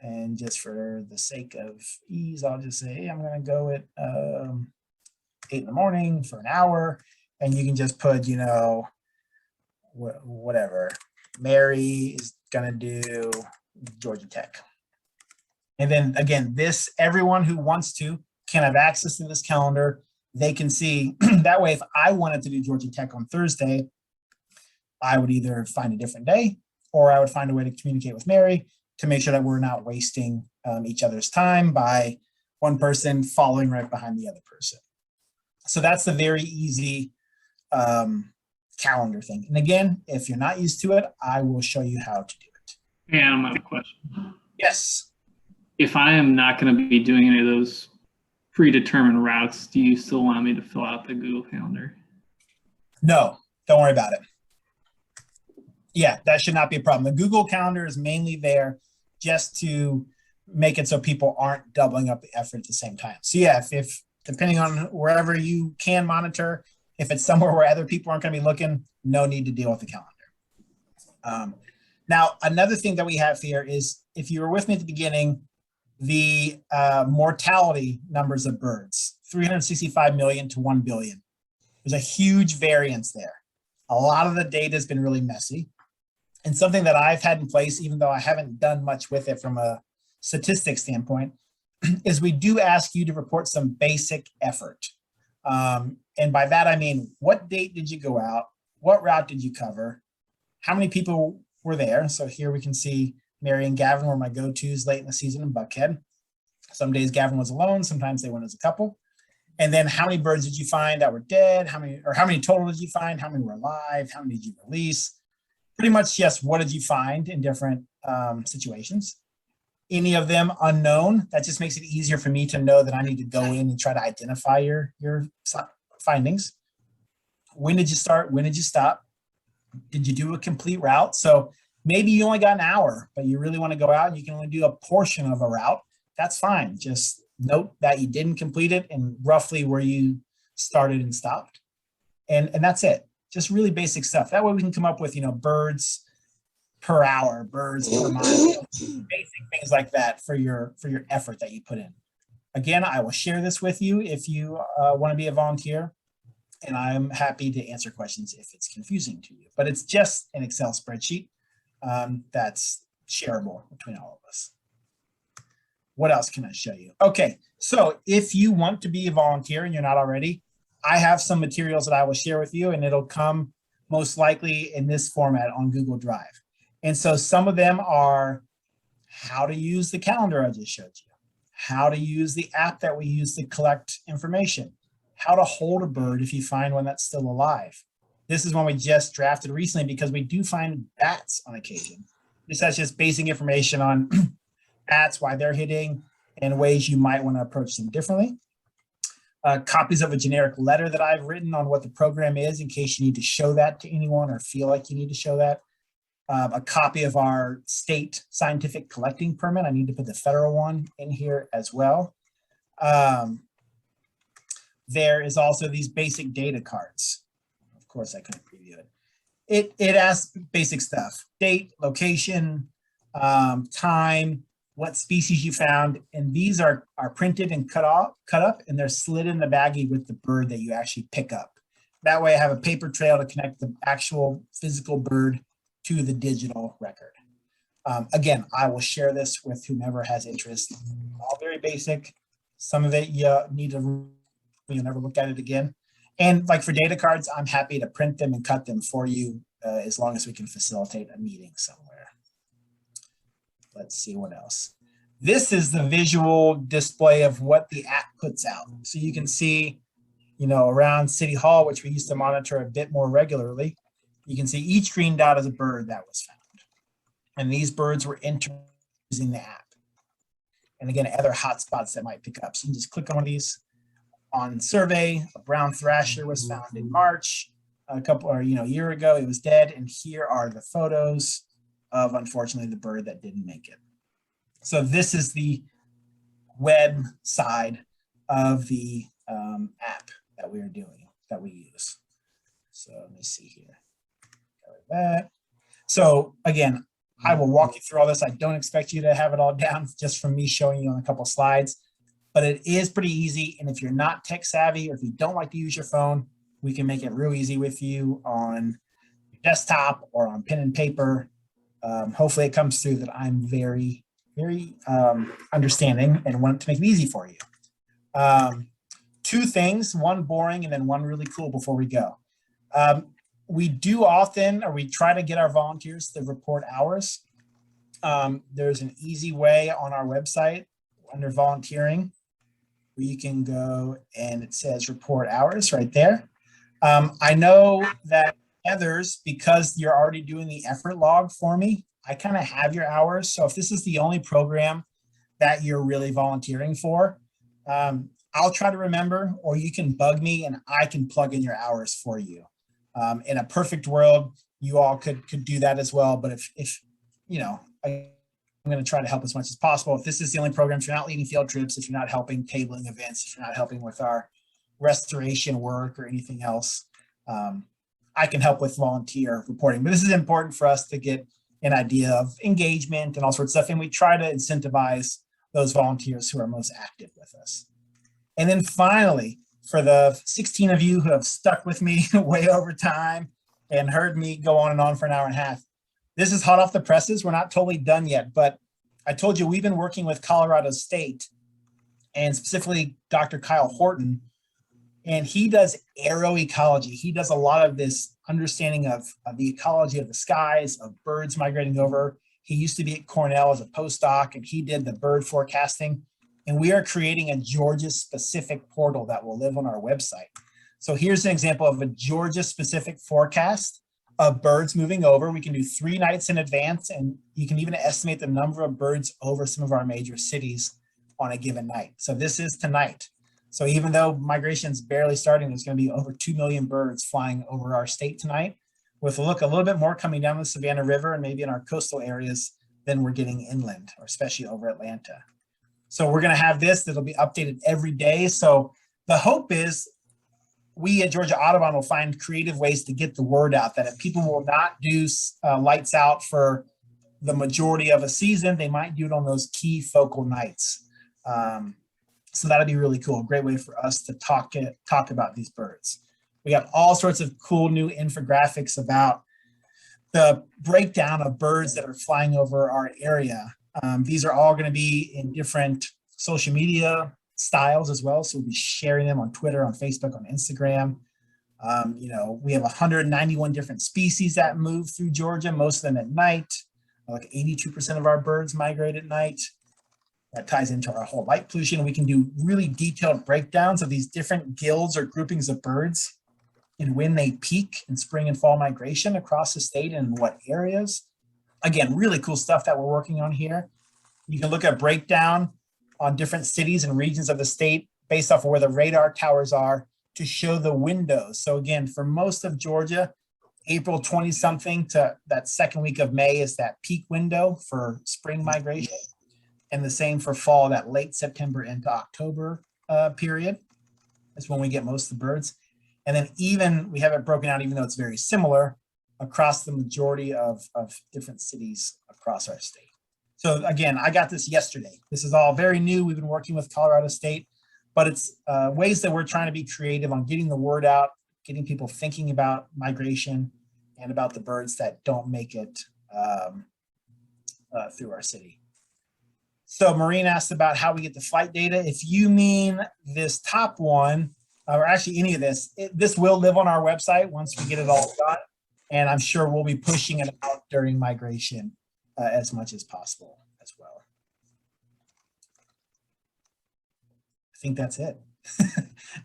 and just for the sake of ease, I'll just say, hey, I'm going to go at 8 in the morning for an hour, and you can just put, whatever. Mary is going to do Georgia Tech. And then again, everyone who wants to can have access to this calendar. They can see that way. If I wanted to do Georgia Tech on Thursday, I would either find a different day or I would find a way to communicate with Mary to make sure that we're not wasting each other's time by one person following right behind the other person. So that's the very easy calendar thing. And again, if you're not used to it, I will show you how to do it. Hey, Adam, I have a question. Yes. If I am not going to be doing any of those predetermined routes, do you still want me to fill out the Google Calendar? No, don't worry about it. Yeah, that should not be a problem. The Google Calendar is mainly there just to make it so people aren't doubling up the effort at the same time. So yeah, if depending on wherever you can monitor, if it's somewhere where other people aren't going to be looking, no need to deal with the calendar. Now, another thing that we have here is, if you were with me at the beginning, the mortality numbers of birds, 365 million to 1 billion. There's a huge variance there. A lot of the data has been really messy. And something that I've had in place, even though I haven't done much with it from a statistics standpoint, is we do ask you to report some basic effort. And by that, I mean, what date did you go out? What route did you cover? How many people were there? So here we can see Mary and Gavin were my go-tos late in the season in Buckhead. Some days Gavin was alone, sometimes they went as a couple. And then how many birds did you find that were dead? How many total did you find? How many were alive? How many did you release? Pretty much, yes, what did you find in different situations? Any of them unknown, that just makes it easier for me to know that I need to go in and try to identify your findings. When did you start? When did you stop? Did you do a complete route? So maybe you only got an hour, but you really want to go out and you can only do a portion of a route. That's fine. Just note that you didn't complete it and roughly where you started and stopped. And that's it. Just really basic stuff. That way we can come up with, birds per hour, birds per mile, basic things like that for your effort that you put in. Again, I will share this with you if you want to be a volunteer, and I'm happy to answer questions if it's confusing to you. But it's just an Excel spreadsheet that's shareable between all of us. What else can I show you? Okay, so if you want to be a volunteer and you're not already, I have some materials that I will share with you, and it'll come most likely in this format on Google Drive. And so some of them are how to use the calendar I just showed you, how to use the app that we use to collect information, how to hold a bird if you find one that's still alive. This is one we just drafted recently because we do find bats on occasion. This has just basic information on bats, why they're hitting, and ways you might want to approach them differently. Copies of a generic letter that I've written on what the program is in case you need to show that to anyone or feel like you need to show that. A copy of our state scientific collecting permit. I need to put the federal one in here as well. There is also these basic data cards. Of course, I couldn't preview it. It asks basic stuff: date, location, time, what species you found, and these are printed and cut up, and they're slid in the baggie with the bird that you actually pick up. That way I have a paper trail to connect the actual physical bird to the digital record. Again, I will share this with whomever has interest. All very basic. Some of it you need to, you'll never look at it again. And like for data cards, I'm happy to print them and cut them for you as long as we can facilitate a meeting somewhere. Let's see what else. This is the visual display of what the app puts out. So you can see, around City Hall, which we used to monitor a bit more regularly, you can see each green dot is a bird that was found. And these birds were entered using the app. And again, other hotspots that might pick up. So you can just click on one of these. On survey, a brown thrasher was found in March, a year ago, it was dead. And here are the photos of, unfortunately, the bird that didn't make it. So this is the web side of the app that we are doing, that we use. So let me see here. That. So again, I will walk you through all this. I don't expect you to have it all down just from me showing you on a couple slides, but it is pretty easy. And if you're not tech savvy or if you don't like to use your phone, we can make it real easy with you on your desktop or on pen and paper. Hopefully it comes through that I'm very, very understanding and want to make it easy for you. Two things, one boring and then one really cool before we go. We do often, or we try to get our volunteers to report hours. there's an easy way on our website under volunteering where you can go and it says report hours right there. I know that others, because you're already doing the effort log for me, I kind of have your hours. So if this is the only program that you're really volunteering for, I'll try to remember, or you can bug me and I can plug in your hours for you. In a perfect world, you all could do that as well. But if you know, I'm going to try to help as much as possible. If this is the only program, if you're not leading field trips, if you're not helping tabling events, if you're not helping with our restoration work or anything else, I can help with volunteer reporting. But this is important for us to get an idea of engagement and all sorts of stuff. And we try to incentivize those volunteers who are most active with us. And then finally, for the 16 of you who have stuck with me way over time and heard me go on and on for an hour and a half, this is hot off the presses. We're not totally done yet, but I told you we've been working with Colorado State and specifically Dr. Kyle Horton, and he does aeroecology. He does a lot of this understanding of the ecology of the skies, of birds migrating over. He used to be at Cornell as a postdoc, and he did the bird forecasting. And we are creating a Georgia-specific portal that will live on our website. So here's an example of a Georgia-specific forecast of birds moving over. We can do 3 nights in advance, and you can even estimate the number of birds over some of our major cities on a given night. So this is tonight. So even though migration's barely starting, there's going to be over 2 million birds flying over our state tonight, with a little bit more coming down the Savannah River and maybe in our coastal areas than we're getting inland, or especially over Atlanta. So we're going to have this that'll be updated every day. So the hope is we at Georgia Audubon will find creative ways to get the word out that if people will not do lights out for the majority of a season, they might do it on those key focal nights. So that'll be really cool. A great way for us to talk about these birds. We got all sorts of cool new infographics about the breakdown of birds that are flying over our area. These are all going to be in different social media styles as well. So we'll be sharing them on Twitter, on Facebook, on Instagram. You know, we have 191 different species that move through Georgia, most of them at night. Like 82% of our birds migrate at night. That ties into our whole light pollution. We can do really detailed breakdowns of these different guilds or groupings of birds and when they peak in spring and fall migration across the state and in what areas. Again, really cool stuff that we're working on here. You can look at breakdown on different cities and regions of the state based off of where the radar towers are to show the windows. So again, for most of Georgia, April 20-something to that second week of May is that peak window for spring migration. And the same for fall, that late September into October period is when we get most of the birds. And then even, we have it broken out, even though it's very similar, across the majority of different cities across our state. So again, I got this yesterday. This is all very new. We've been working with Colorado State, but it's ways that we're trying to be creative on getting the word out, getting people thinking about migration and about the birds that don't make it through our city. So Maureen asked about how we get the flight data. If you mean this top one, or actually any of this, this will live on our website once we get it all done. And I'm sure we'll be pushing it out during migration as much as possible as well. I think that's it.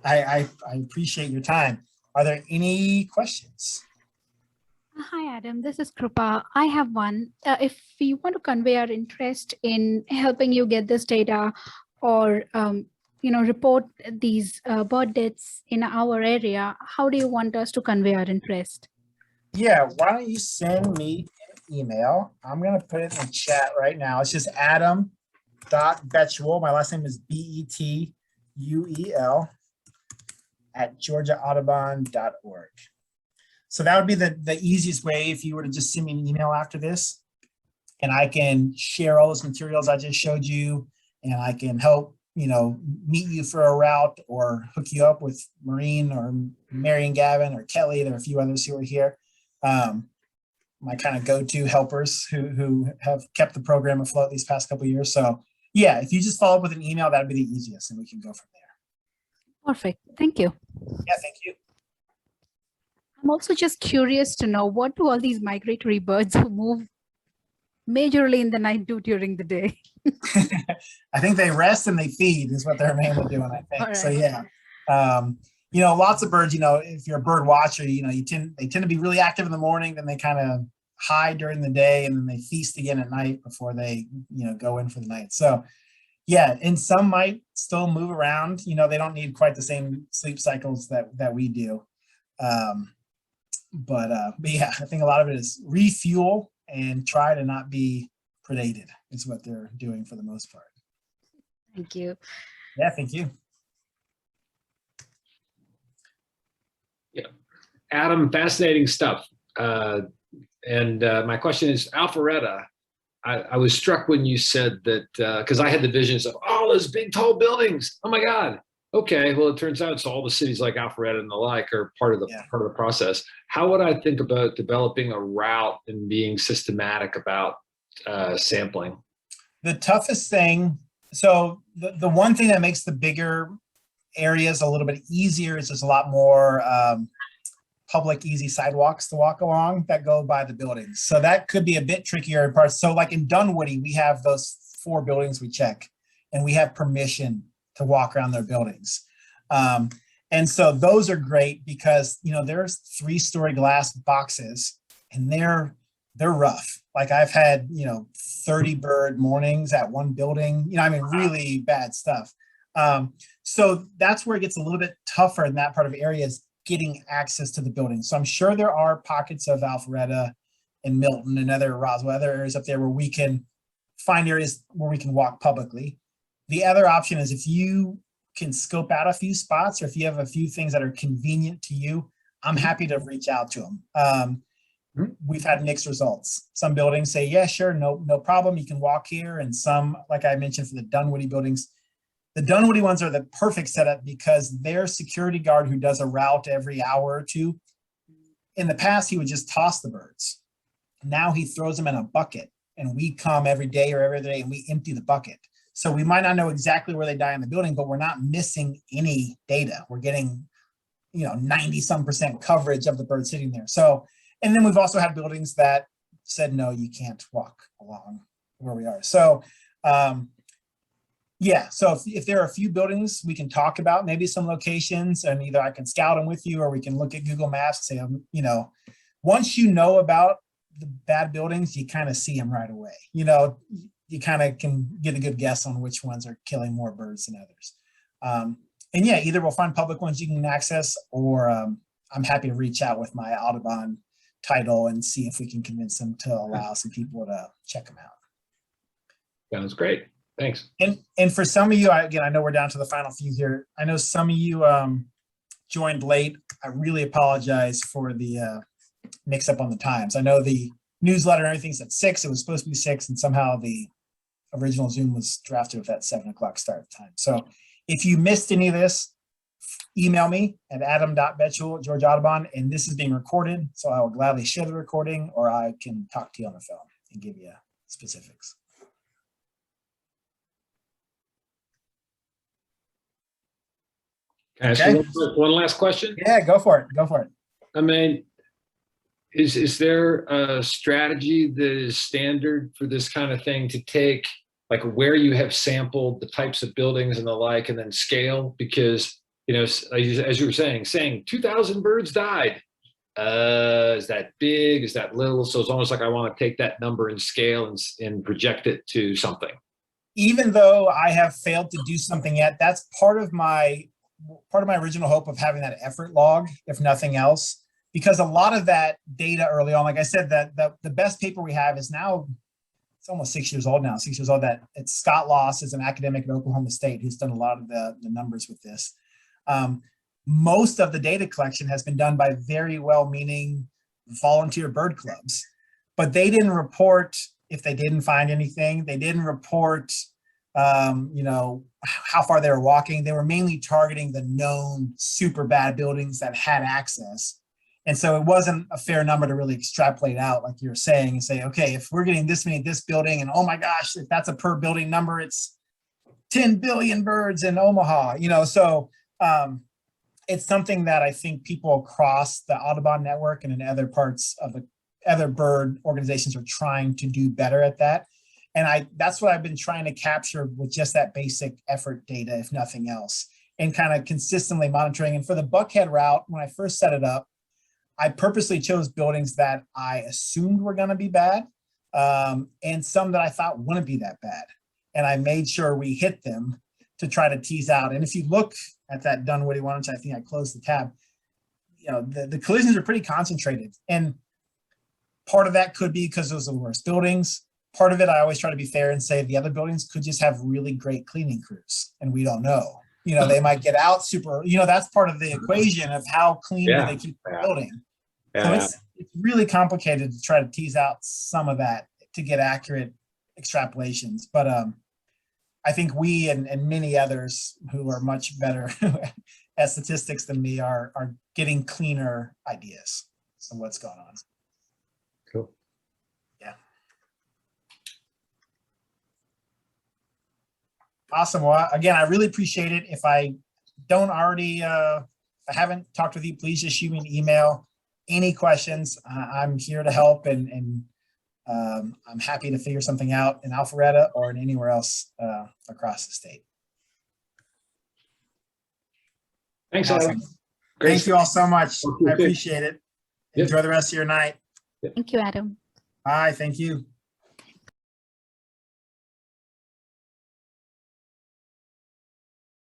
I appreciate your time. Are there any questions? Hi, Adam. This is Krupa. I have one. If we want to convey our interest in helping you get this data or, report these bird deaths in our area, how do you want us to convey our interest? Yeah, why don't you send me an email? I'm going to put it in the chat right now. It's just adam.betuel. My last name is Betuel at georgiaaudubon.org. So that would be the easiest way if you were to just send me an email after this, and I can share all those materials I just showed you, and I can help, meet you for a route or hook you up with Maureen or Mary and Gavin or Kelly. There are a few others who are here. My kind of go-to helpers who have kept the program afloat these past couple of years. So yeah, if you just follow up with an email, that'd be the easiest, and we can go from there. Perfect. Thank you. Yeah, thank you. I'm also just curious to know, what do all these migratory birds who move majorly in the night do during the day? I think they rest and they feed is what they're mainly doing, I think. All So right. yeah. Lots of birds, if you're a bird watcher, they tend to be really active in the morning, then they kind of hide during the day, and then they feast again at night before they, go in for the night. So yeah, and some might still move around. They don't need quite the same sleep cycles that we do. But yeah, I think a lot of it is refuel and try to not be predated is what they're doing for the most part. Thank you. Yeah, thank you. Yeah, Adam, fascinating stuff. And my question is, Alpharetta, I was struck when you said that, because I had the visions of, oh, those big tall buildings. Oh my God. Okay, well, it turns out it's all the cities like Alpharetta and the like are part of the process. How would I think about developing a route and being systematic about sampling? The toughest thing, so the one thing that makes the bigger areas a little bit easier is there's a lot more public easy sidewalks to walk along that go by the buildings. So that could be a bit trickier in parts. So like in Dunwoody, we have those 4 buildings we check, and we have permission to walk around their buildings. And so those are great because, there's 3-story glass boxes, and they're rough. Like I've had, 30 bird mornings at one building, really bad stuff. So that's where it gets a little bit tougher in that part of areas, getting access to the building. So I'm sure there are pockets of Alpharetta and Milton and other Roswell, other areas up there where we can find areas where we can walk publicly. The other option is if you can scope out a few spots, or if you have a few things that are convenient to you, I'm happy to reach out to them. We've had mixed results. Some buildings say, yeah, sure, no problem, you can walk here. And some, like I mentioned for the Dunwoody buildings, the Dunwoody ones are the perfect setup because their security guard who does a route every hour or two, in the past, he would just toss the birds. Now he throws them in a bucket, and we come every day or every other day and we empty the bucket. So we might not know exactly where they die in the building, but we're not missing any data. We're getting, 90-some% coverage of the bird sitting there. So, and then we've also had buildings that said, no, you can't walk along where we are. So, yeah, so if there are a few buildings we can talk about, maybe some locations, and either I can scout them with you, or we can look at Google Maps and say, once you know about the bad buildings, you kind of see them right away. You kind of can get a good guess on which ones are killing more birds than others. And yeah, either we'll find public ones you can access, or I'm happy to reach out with my Audubon title and see if we can convince them to allow some people to check them out. Sounds great. Thanks. And for some of you, again, I know we're down to the final few here. I know some of you joined late. I really apologize for the mix up on the times. I know the newsletter and everything's at 6. It was supposed to be 6, and somehow the original Zoom was drafted with that 7 o'clock start time. So if you missed any of this, email me at adam.betuel@Georgia Audubon, and this is being recorded, so I will gladly share the recording, or I can talk to you on the phone and give you specifics. Can I ask one last question? Yeah, go for it. Go for it. I mean, is there a strategy that is standard for this kind of thing to take, like where you have sampled the types of buildings and the like, and then scale? Because, as you were saying 2,000 birds died. Is that big? Is that little? So it's almost like I want to take that number and scale and project it to something. Even though I have failed to do something yet, that's part of my original hope of having that effort log, if nothing else, because a lot of that data early on, like I said, that the best paper we have is now, it's almost 6 years old now, that it's Scott Loss is an academic at Oklahoma State who's done a lot of the numbers with this. Most of the data collection has been done by very well-meaning volunteer bird clubs, but they didn't report if they didn't find anything. They didn't report, how far they were walking. They were mainly targeting the known super bad buildings that had access. And so it wasn't a fair number to really extrapolate out, like you were saying, and say, okay, if we're getting this many at this building, and oh my gosh, if that's a per building number, it's 10 billion birds in Omaha, so it's something that I think people across the Audubon network and in other parts of the other bird organizations are trying to do better at that. And that's what I've been trying to capture with just that basic effort data, if nothing else, and kind of consistently monitoring. And for the Buckhead route, when I first set it up, I purposely chose buildings that I assumed were going to be bad, and some that I thought wouldn't be that bad. And I made sure we hit them to try to tease out. And if you look at that Dunwoody one, which I think I closed the tab, you know, the collisions are pretty concentrated. And part of that could be because those are the worst buildings. Part of it, I always try to be fair and say the other buildings could just have really great cleaning crews, and we don't know. You know, they might get out super, you know, that's part of the equation of how clean do they keep the building. So it's really complicated to try to tease out some of that to get accurate extrapolations. But I think we and many others who are much better at statistics than me are getting cleaner ideas of what's going on. Cool. Yeah. Awesome. Well, again, I really appreciate it. If I don't already, if I haven't talked with you, please just shoot me an email. Any questions, I'm here to help, and I'm happy to figure something out in Alpharetta or in anywhere else across the state. Thanks, Awesome. Adam. Thank you all so much. Okay. I appreciate it. Yep. Enjoy the rest of your night. Thank you, Adam. Bye. Thank you.